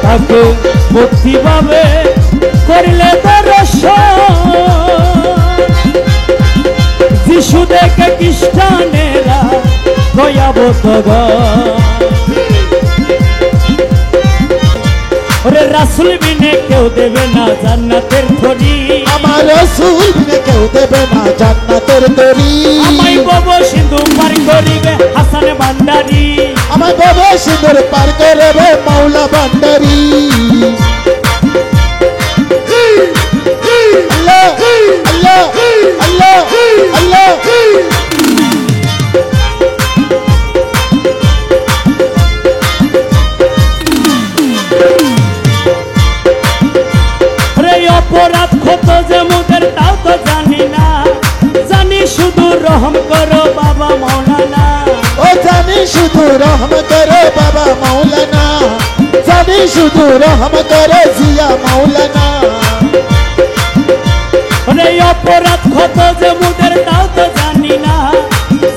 তাকে মুক্তি পাবে করলে দর্শন যিশু দেখে খ্রিস্টানেরা ভয়াবত ওরে রাসুল বিনে কেউ দেবে না জান্নাতের থরি আমার রাসূল বিনে কেউ দেবে না জান্নাতের তরি আমায় বব সিন্ধু পার করিবে হাসান ভান্ডারি আমার বাবা সিঁদুর পার করবে মৌলা ভান্ডারি আল্লাহ আল্লাহ আল্লাহ আল্লাহ রে অপরাধ ক্ষত যে মুদের তাও তো জানি না জানি শুধু রহম করো বাবা মৌলানা ও জানি শুধু রহম করো বাবা মৌলানা জানি শুধু রহম করো জিয়া মৌলানা রে অপরাধ ক্ষত যে মুদের তাও তো জানি না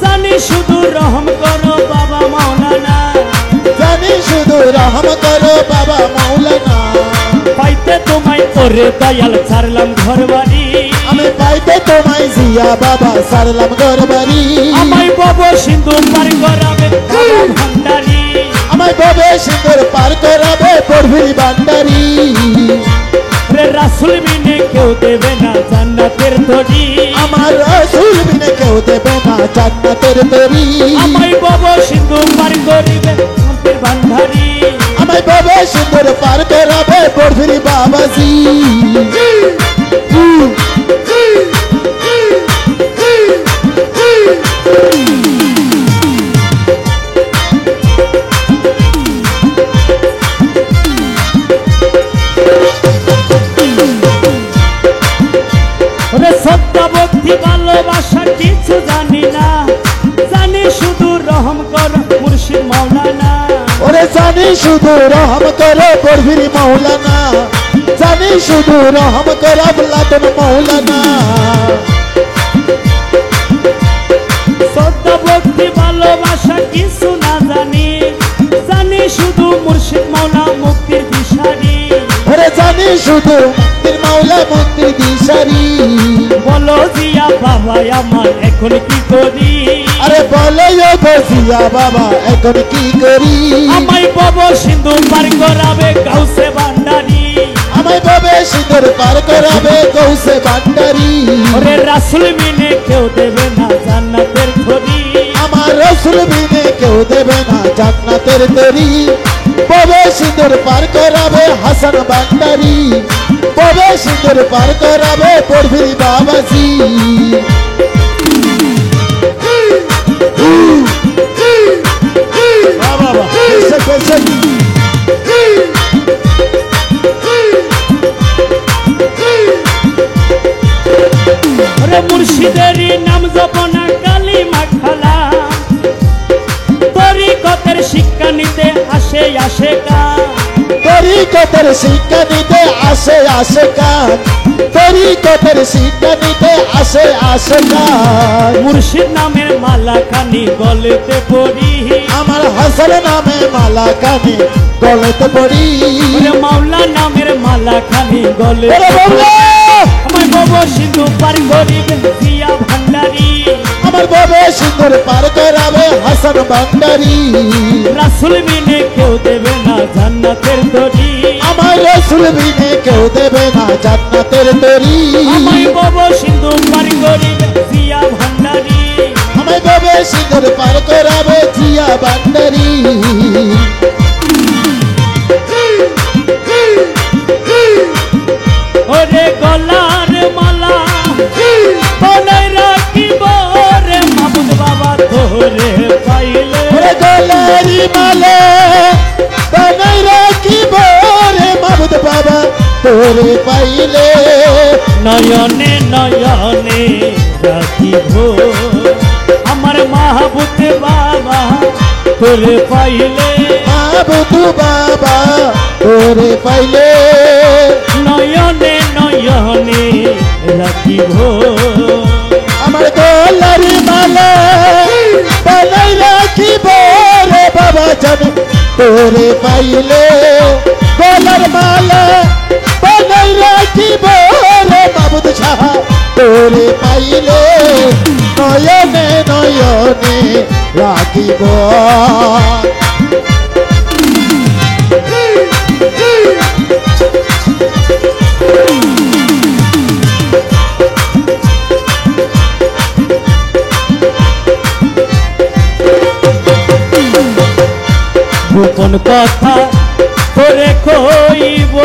জানি শুধু রহম করো বাবা মৌলানা জানি শুধু রহম করো বাবা মৌলানা পাইতে তোমায় করে দয়াল ছাড়লাম ঘর বাড়ি আমি পাইতে তোমায় জিয়া বাবা সারলাম ঘর বাড়ি আমায় বব সিন্ধু পার করাবে বাবা ভান্ডারি আমায় ববে সিঁদুর পার করাবে পড়বি ভান্ডারি রে রাসুল বিনে কেউ দেবে না জান্নাতের থরি আমার রাসূল বিনে কেউ দেবে না জান্নাতের তরি আমায় বব সিন্ধু পার করিবে শান্তির ভান্ডারি আমায় ববে সিঁদুর পার করাবে পড়বি বাবাজি ওরে সত্য ভক্তি ভালোবাসা কিছু জানি না জানি শুধু রহম কর মুর্শিদ মৌলানা ওরে জানি শুধু রহম করো পড়বি মৌলানা জানি শুধু রহম করো লাদন মৌলানা সত্য ভক্তি ভালোবাসা কিছু না জানি জানি শুধু মুর্শিদ মৌলা মুক্তির দিশারি ওরে জানি শুধু মুক্তির মৌলা মুক্তির দিশারি বলো জিয়া বাবা আমার এখন কি করি আরে বলে বসিয়া বাবা এখন কি করি আমায় বব সিন্ধু পার করাবে গাউসে ভান্ডারি আমায় ববে সিঁদুর পার করাবে গৌসে ভান্ডারি ওরে রাসুল বিনে কেউ দেবে না জান্নাতের থরি আমার রাসূল বিনে কেউ দেবে না জান্নাতের তরি ববে সিঁদুর পার করাবে হাসান ভান্ডারি ববে সিঁদুর পার করাবে পড়বি বাবাজি নাম জপনা কালিমা খালা তরিকতের শিক্ষা নিতে আসে আসে কান তরিকতের শিক্ষা নিতে আসে আসে কান তরিকতের শিক্ষা নিতে আসে আসে কান মুর্শিদ নামের মালা খানি গলেতে পড়ি আমার হাসান নামে মালা কানে গলেতে পড়ি ওরে মাওলা নামের মালা খানি গলে ওরে বাবলা! আমায় বব সিন্ধু পার করিবে জিয়া ভান্ডারি আমার বাবে সুন্দর পার করাবে হাসান ভান্ডারি রাসূল বিনে কেউ দেবে না জান্নাতের তরি আমার রসুল বিনে কেউ দেবে না জান্নাতের তরি আমায় বব সিন্ধু পার করিবে জিয়া ভান্ডারি আমায় বাবে সুন্দর পার করাবে জিয়া ভান্ডারি ওরে গলার মালা বলাই রাখিব রে মাহবুব বাবা তোরে পাইলে ওরে গলারি মালা বানাই রাখিব রে মাবুদ বাবা তোরে পাইলে নয়নে নয়নে রাখিব আমার মাহবুব বাবা তোরে পাইলে মাবুদ বাবা তোরে পাইলে নয়নে নয়নে রাখিব আমার গলারি মালা বানাই রাখিব রে বাবা জান তোরে পাইলে গলার মালা বানাই রাখিব রে মাবুদ শাহ তোরে পাইলে নয়নে নয়নে রাখিব গোপন কথা তোরে কইব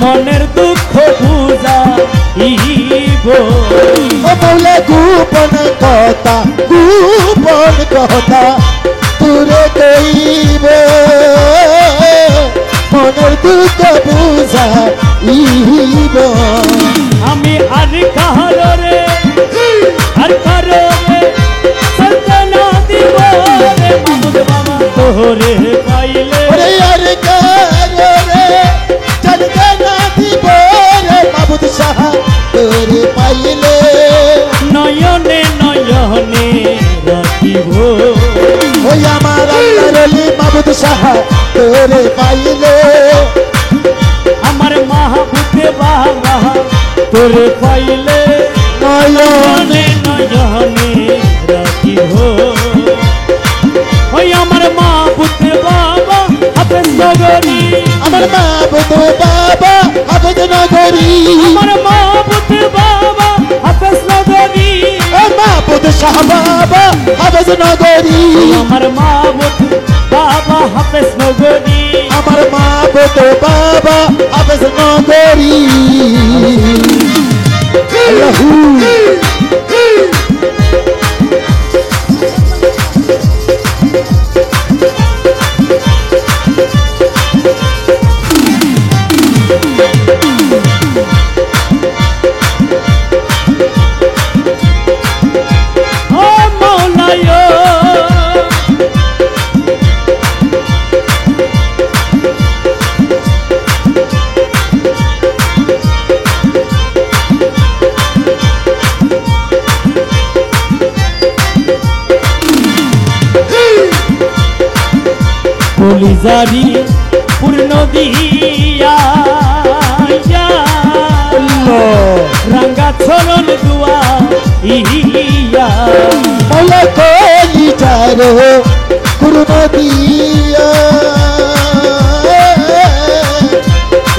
মনের দুঃখ বুঝাইব ও বলে গোপন কথা তোরে কইব মনের দুঃখ বুঝাইব আমি আর কাহারে আর কারে সন্তানা দিব রে মাহমুদ বাবা তোরে পাইলে ওরে আর কারে চলতে না দিব রে মাবুদ শাহ তোরে পাইলে নয়নে নয়নে রাখিব ওই আমার আল্লাহর ওলি মাবুদ শাহ তোরে পাইলে আমার মাহবুব বাবা তোরে পাইলে নয়নে নয়নে নয়নে রাখিব ওই আমার মাহবুব বাবা হাফেজ নগরী আমার মাবুদ বাবা হাফেজ নগরী আমার মাহবুব বাবা হাফেজ নগরী মাবুদ শাহ বাবা হাফেজ নগরী আমার মাহবুব বাবা হাফেজ নগরী আমার মাবুদ বাবা হাফেজ নগরী আল্লাহু ও মৌলায় কলিজারি পূর্ণ দিয়া রাঙ্গা চরণ দুয়া ইয়া মৌলা কলি চারো কুরুন দিয়া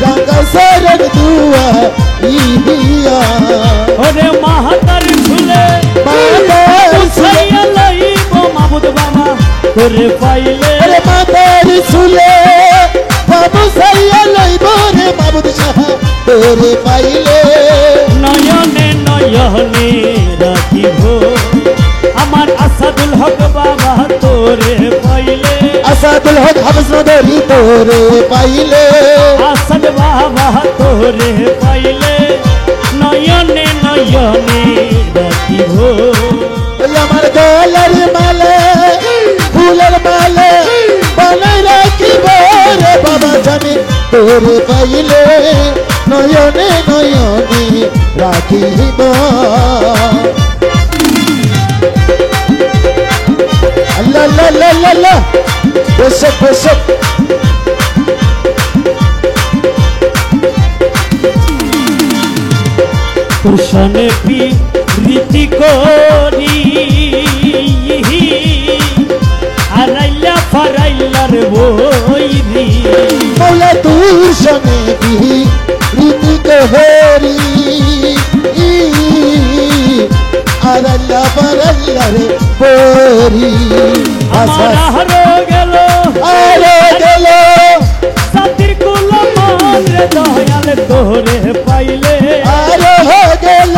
রাঙ্গা শরণ দুয়া ইয়া ওরে মাহাতার ফুলে মাতার উসাইয়া লইব মাহবুব বাবা তোরে পাইলে রে মাতার সুলে বাবু সাইয়া লইব রে মাবুদ শাহ তোরে পাইলে নয়নে নয়নে রাখিব আমার আসাদুল হক বাবা তোরে পাইলে আসাদুল হক হাফেজ নগরী তোরে পাইলে আসাদ বাবা তোরে পাইলে নয়নে নয়নে রাখিব ওই আমার গলার মালে ফুলের মালে বানাই রাখিব রে বাবা জানি তোরে পাইলে নয়নে নয়নে রাখিব আল্লাহ আল্লাহ আল্লাহ আল্লাহ আল্লাহ বসক বসক তোর সনে প্রীতি করি হারাইলা ফারাইলার বইরি মৌলা তোর সনে প্রীতি করি আল্লাহ পারাল্লাহ রে পরি আমার হারো গেল আরে গেল সাতির কুলমান রে দয়াল তোরে পাইলে আরে হো গেল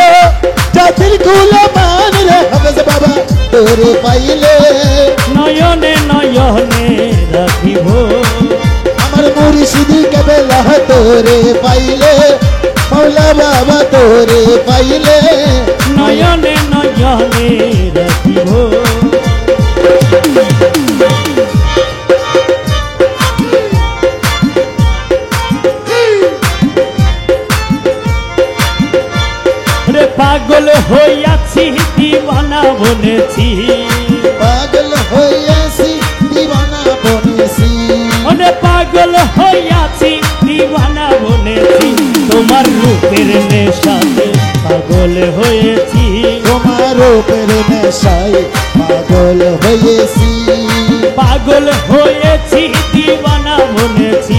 জাতির কুলমান রে হাফেজ বাবা তোরে পাইলে নয়নে নয়নে রাখিব আমার মুর্শিদি কেবলা তোরে পাইলে মৌলা বাবা তোরে পাইলে নয়নে নয়নে রাখিব রে পাগল হইয়াছি দিওয়ানা বলেছি পাগল হইয়াছি দিওয়ানা বনেছি ওরে পাগল হইয়াছি দিওয়ানা বলেছি তোমার রূপের নেশাতে পাগল হয়েছি তোমার উপর নেশায় পাগল হয়েছি পাগল হয়েছি দিওয়ানা বলেছি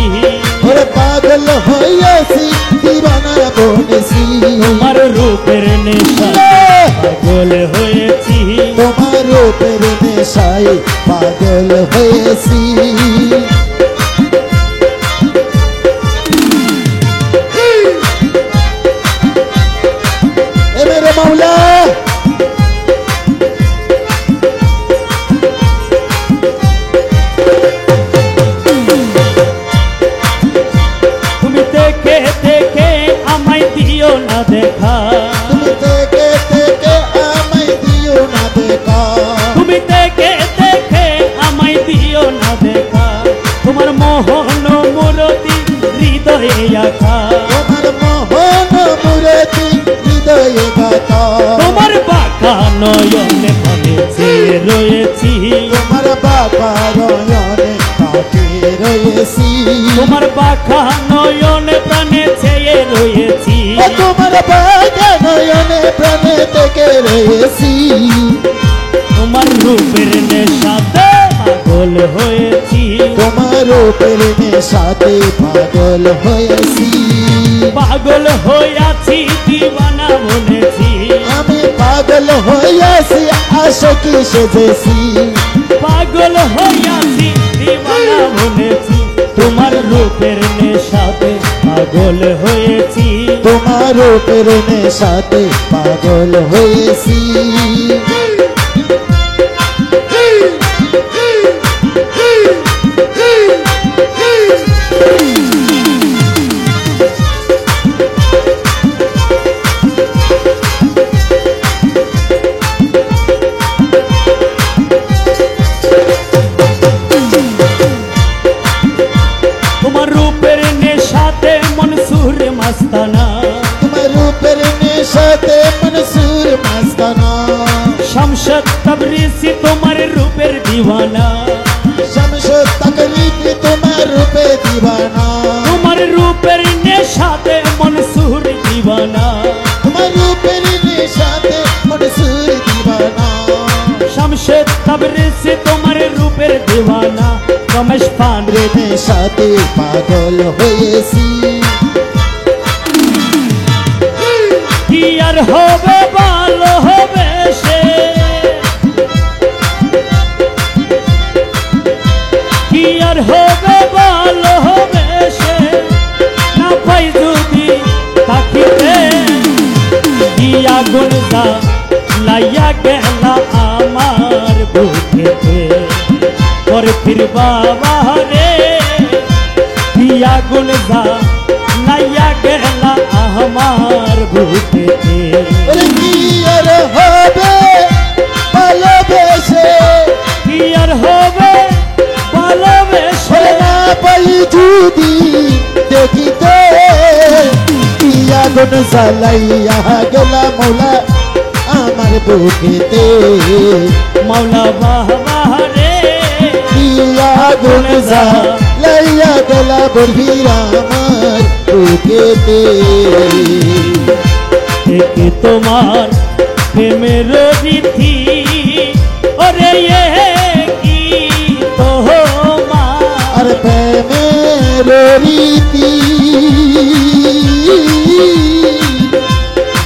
ওরে পাগল হয়েছি দিওয়ানা বনেছি তোমার রূপের নেশাতে পাগল হয়েছি তোমার উপর নেশায় পাগল হয়েছি এ মেরে মাওলা তুমি দেখে দেখে আমায় দিও না দেখা তুমি থেকে থেকে আমায় দিও না দেখা তুমি দেখে দেখে আমায় দিও না দেখা তোমার মোহন মুরতি হৃদয়ে আঁকা তোমার মোহন মুরতি হৃদয়ে গাথা তোমার বাঁকা নয়নে মনে চেয়ে রয়েছি তোমার বাবা রয়নে কাকে রয়েছি তোমার বাঁকা নয়নে প্রাণে চেয়ে রয়েছি ও তোমার বাবা নয়নে প্রাণে থেকে রয়েছি তোমার রূপের নেশাতে পাগল হয়েছি তোমার উপর নেশাতে পাগল হয়েছি পাগল হইয়াছি দিওয়ানা বলেছি আমি পাগল হয়েছি আশকি সেজেছি পাগল হইয়াছি দিওয়ানা বলেছি তোমার রূপের নেশাতে পাগল হয়েছি তোমার উপর নেশাতে পাগল হয়েছি তোমার রূপের নেশাতে মনসুর মাস্তানা তোমার উপর নেশাতে মনসুর মাস্তানা শামশাদ তাবরিসি তোমার রূপের দিওয়ানা শামসুদ তাকলিফ তোমার রূপে দিবানা তোমার রূপের নেশাতে মনসুর দিওয়ানা তোমার উপর নেশাতে মনসুর দিবানা শামশাদ তাবরিসি তোমার রূপের দিওয়ানা রমেশ পান্ডে নেশাতে পাগল হয়েছি কি আর হবে ভালো হবে সে কি আর হবে ভালো হবে সে না পাই যদি থাকিতে কি আগুন দা লাইয়া গেলা আমার বুকেতে পরে ফির বাবা রে কি আগুন দা লাইয়া গেলা আমার বুকেতে কি আর হবে ভালোবেসে কি আর হবে ভালোবেসে না পাই যদি দেখিতে কি আগুন জ্বালাইয়া গেলা মৌলা আমার বুকেতে মৌলা বাবা রে কি আগুন জ্বালাইয়া গেলা বলবীরা আমার বুকেতে থেকে তোমার প্রেমের রীতি ওরে কি তোমার আর প্রেমের রীতি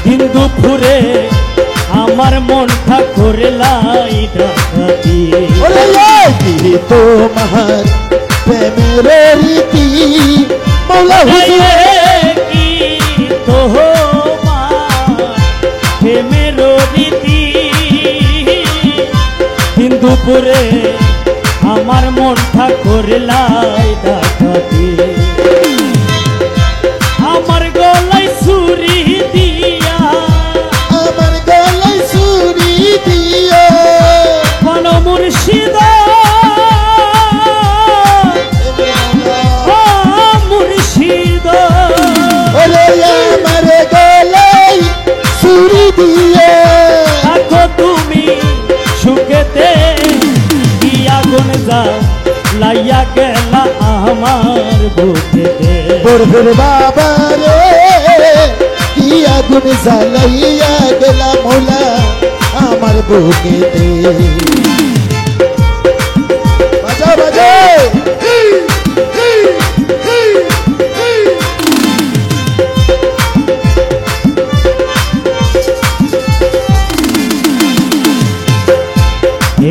দিন দুপুরে আমার মনটা করে লাই ডাকাতি ওরে কি তোমার প্রেমের রীতি মৌলা হুজুর কি তোমার প্রেমের রীতি দিন দুপুরে আমার মনটা করে লাই ডাকাতি আমার গলায় ছুরি দিয়া আমার গলায় ছুরি দিয়া কোন মুর্শিদ মুর্শিদ ওরে আমার গলায় ছুরি দিয়া থাকো তুমি সুখেতে কি আগুন যা লাইয়া গেলা আমার বুকেতে বরফের বাবা রে কি আগুন জ্বালাইয়া গেলা মৌলা আমার বুকেতে বাজাও বাজাও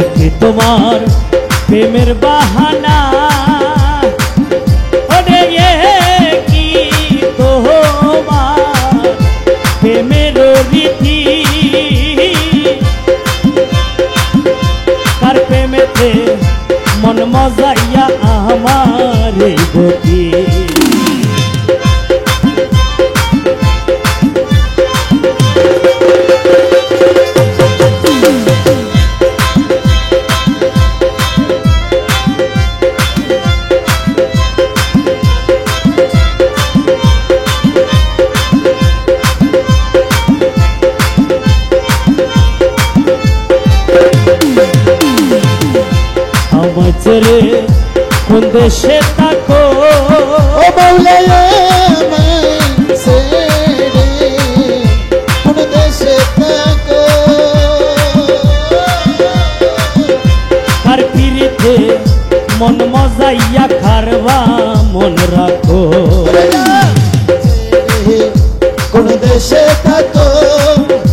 একে তোমার প্রেমের বাহানা ওরে কি তোমার প্রেমের রীতি তার প্রেমেতে মন মজাইয়া আমার গতি আমায় ছেড়ে কোন দেশে থাকো ও মৌলা আমায় ছেড়ে কোন দেশে থাকো কার পিড়িতে মন মজাইয়া খারবা মন রাখো কোন দেশে থাকো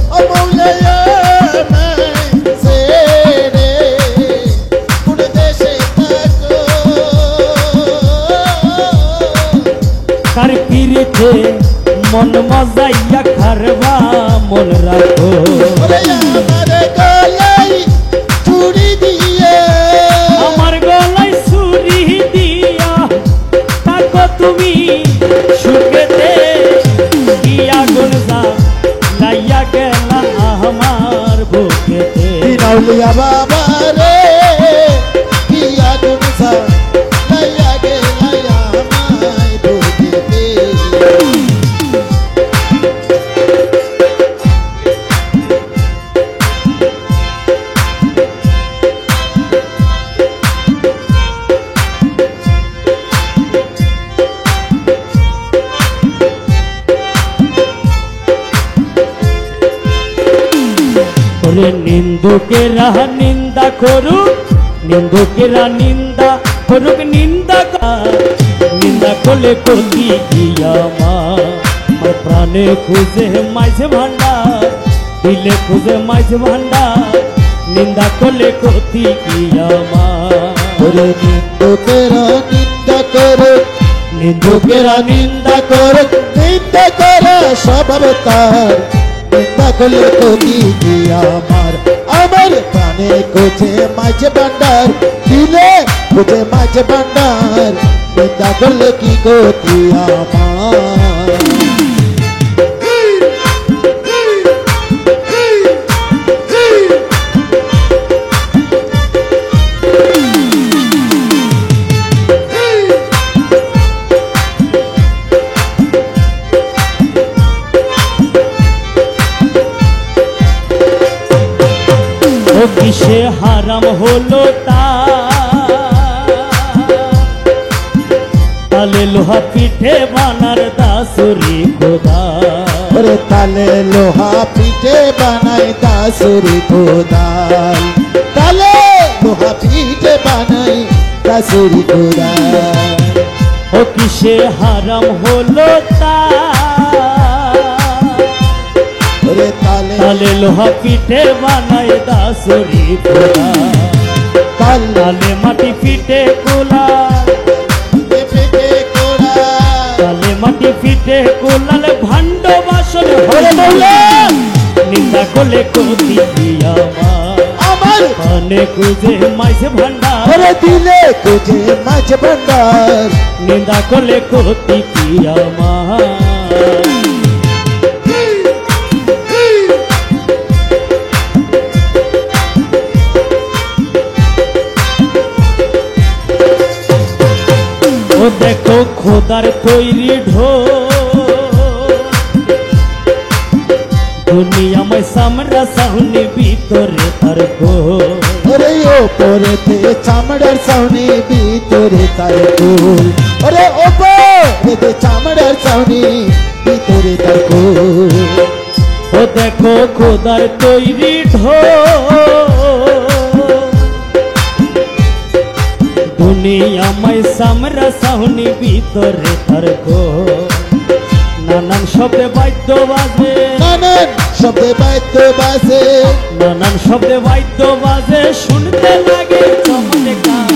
ও মৌলা আমায় ছেড়ে কোন দেশে থাকো কার পিড়িতে মন মজাইয়া খারবা মন রাখো ওরে আমার গলায় ছুরি দিয়ে আমার গলায় ছুরি দিয়া থাকো তুমি সুখেতে কি আগুন যা লাইয়া গেলা আমার বুকেতে দিনাউলিয়া বাবা রে কি আগুন জ্বালাইয়া গেলা আমায় বুকেতে ওরে নিন্দুকেরা নিন্দা করুক নিন্দুকেরা নিন্দা করুক নিন্দা নিন্দা করলে ক্ষতি কি আমার প্রাণে খুঁজে মাঝে ভান্ডার দিলে খুঁজে মাঝে ভান্ডার নিন্দা করলে ক্ষতি কি আমার ওরে নিন্দুকেরা নিন্দা করে নিন্দুকেরা নিন্দা করে নিন্দা করে স্বভাব তার নিন্দা করলে ক্ষতি কি আমার আমার প্রাণে খুঁজে মাঝে ভান্ডার দিলে খুঁজে মাঝে ভান্ডার নিন্দা করলে কি ক্ষতি আমার ও কিসে হারাম হলো তালে লোহা পিঠে বানার দাসুরি খোদা ওরে তালে লোহা পিঠে বানাই দাসুরি খোদাল তালে লোহা পিঠে বানাই দাসুরি খোদাল ও কিসে হারাম হলো ওরে তালে লোহা পিঠে বানাই দাসুরি খোদা তালে মাটি পিঠে কোলাল তালে মাটি পিঠে কোলাল ভাণ্ড বাসন হরে বললেন নিন্দা করলে কতি আমার কানে খুঁজে মাঝ ভান্ডার হরে দিলে খুঁজে মাঝ ভান্ডার নিন্দা করলে কতি আমার ও দেখো খোদার তৈরি দুনিয়াময় সামরা সামনে ভিতরে তার ওরে ওপরেতে চামড়ার সাউনি ভিতরে তার ফুল ওরে ওপরেতে চামড়ার সাউনি ভিতরে তার ফুল ও দেখো খোদার তৈরি দুনিয়াময় সামরা সামনে ভিতরে তার নানান শব্দে বাদ্য বাজে নানান শব্দে বাদ্য বাজে নানান শব্দে বাদ্য বাজে শুনতে লাগে চমৎকার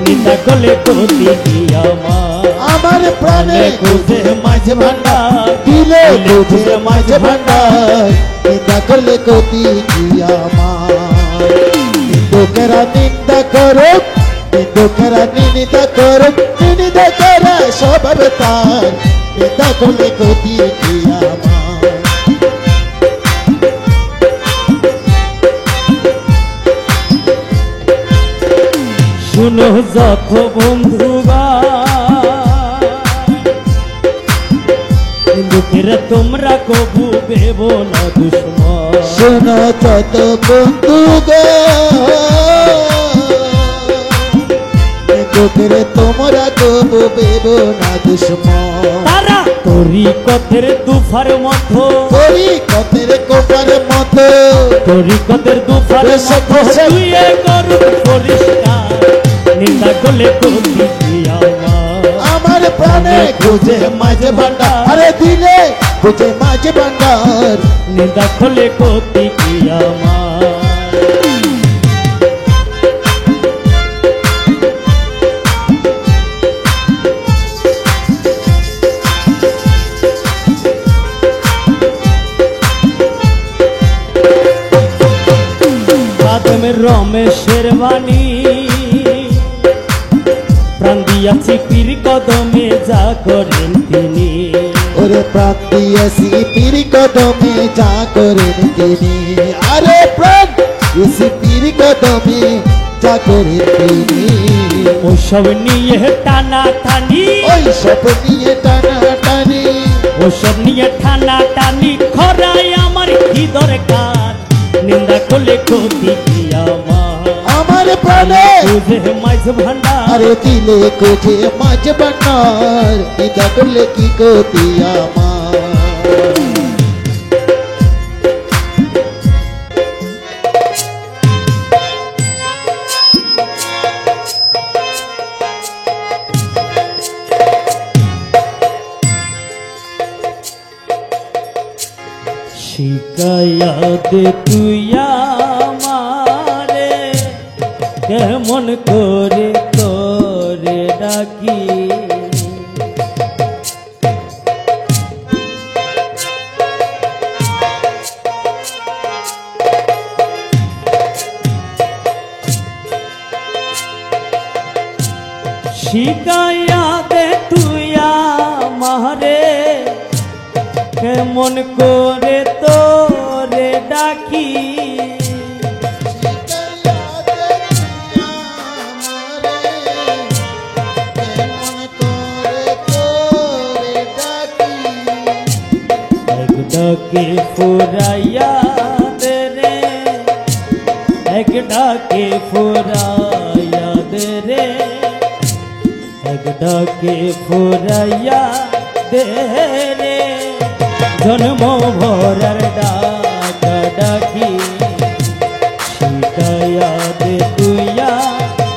নিন্দা করলে কতি আমার প্রাণে খুঁজে মাঝ ভান্ডার দিলে খুঁজে মাঝ ভান্ডার নিন্দা করলে কতি আমার নিন্দুকেরা নিন্দা করো নিন্দুকেরা নিন্দা করো নিন্দা করে স্বভাব তার নিন্দা করলে কতি আমার শুনো যত বন্ধুগা দুঃখের তোমরা কবু দেব না দুশ্মন শোনো যত বন্ধু গো দুঃখের তোমরা কবু দেব না দুশ্মন তারা তরিকতের দুফার মতো তরিকতের কোপার মতো তরিকতের দুফার মতো শুয়ে করুক পরিষ্কার নিন্দা করলে কতি আমার প্রাণে খুঁজে মাঝে ভান্ডার আরে দিলে খুঁজে মাঝে ভান্ডার নিন্দা করলে কতি রমেশের বাণী প্রাণ দিয়াছি পীর কদমে যা করেন তিনি ওরে প্রাণ দিয়াছি পীর কদমে যা করেন তিনি আরে প্রাণ দিয়াছি পীর কদমে যা করেন তিনি ওসব নিয়ে টানা টানি ওইসব নিয়ে টানা টানি ওসব নিয়ে টানা টানি খরাই আমার কি দরকার নিন্দা করলে কতি আমার প্রাণে খুঁজে মাঝ ভান্ডার আরে দিলে খুঁজে মাঝ ভান্ডার নিন্দা করলে কি কতি আমার শিকায়া দে তুই আমারে কেমন করে তোরে ডাকি শিকায়া দে তুই আমারে কেমন করে তোরে ডাকি এক ডাকে ফুরাইয়া দে রে এক ডাকে ফুরাইয়া দে রে, এক ডাকে ফুরাইয়া দে রে, জন্ম ভরার ডাক ডাকি শিখাইয়া দে তুইয়া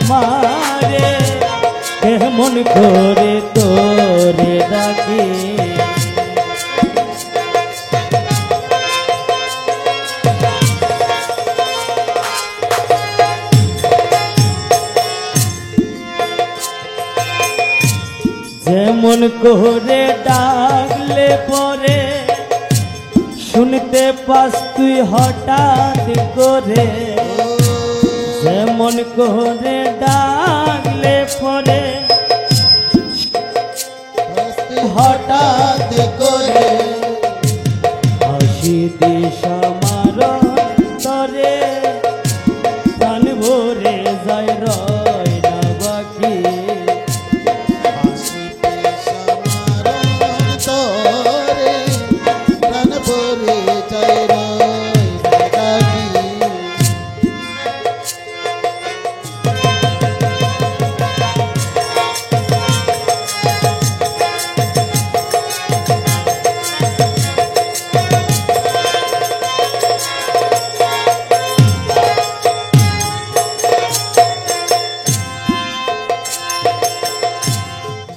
মারে, কেমন করে তোরে ডাকি। যেমন করে ডাকলে পরে শুনতে পাস তুই হঠাৎ করে, যেমন করে ডাকলে পরে হঠাৎ করে হাসি দিশা মার তরে, প্রাণ ভরে যায় রয় না বাকি। তোরে প্রাণ ভরে যায় ডাকি।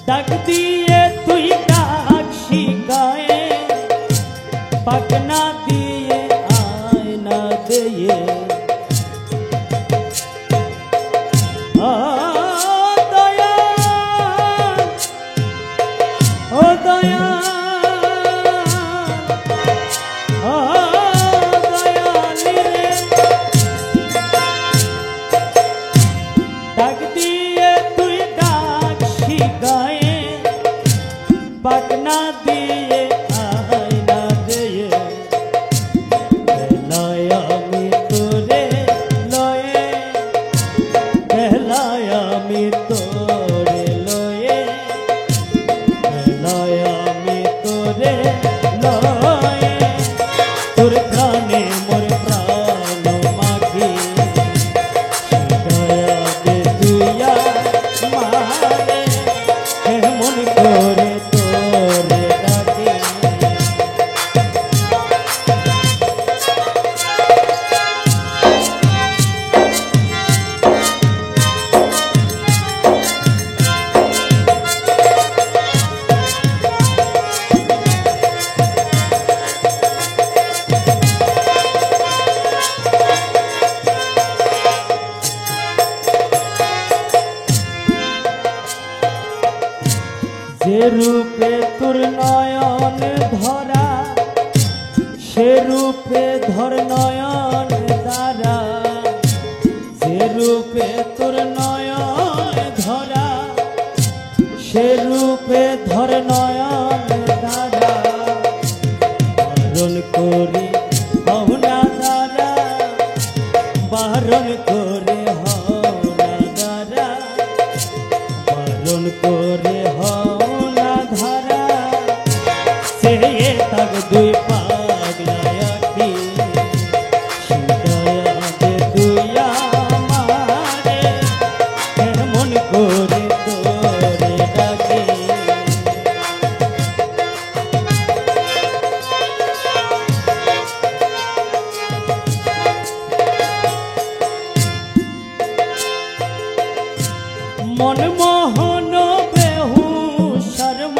ডাক দিয়ে তুই ডাক শিখায়ে, পাকনা দিয়ে আয়না দিয়ে, দয়াল ও দয়ালি রে, ডাক দিয়ে তুই ডাক শিখায়ে, পাকনা দিয়ে আয়না দিয়ে, লয় আমি তোরে লয়ে, লয় আমি তোরে লয়ে, লয় আমি তোরে লয়ে, তোর প্রাণে মোর প্রাণ মাখি শিখায়া দে তুইয়া মারে, কেমন করে তোরে ডাকি। যে রূপে তোর নয়ন ধরা, সে রূপে ধর নয়ন দ্বারা, যে রূপে তোর নয়ন ধরা, সে রূপে ধর নয়ন দ্বারা, বারণ করি হও না দ্বারা, বারণ করে হও না দ্বারা, বারণ করে হও না ধারা, সে থাক দুই পাগলা আখি শিখায়া দে তুইয়া মারে, কেমন করে তোরে ডাকি। মনমোহন বেহু শর্ম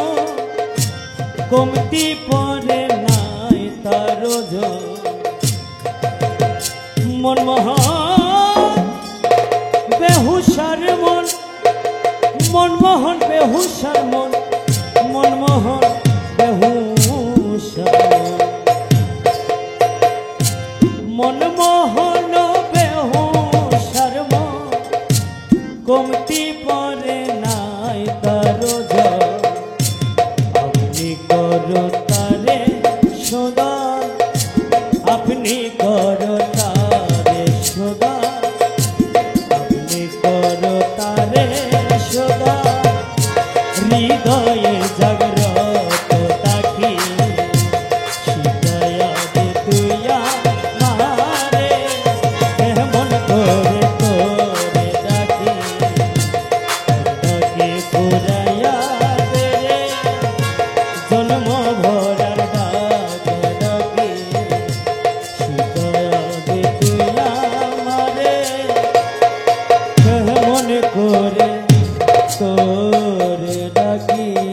কমতি পরে নাই তার, মনমোহন বেহু শর্মন, মনমোহন বেহু শর্মন, মনমোহন বেহু শর্মন, মনমোহন বেহু শর্মন কমতি পরে নাই তার, আপনি করো তারে সদা, আপনি করো তারে সদা, আপনি করো তারে সদা, হৃদয়ে জাগ্রত তাকি শিখায়া দে তুইয়া মারে, কেমন করে করে ডাকি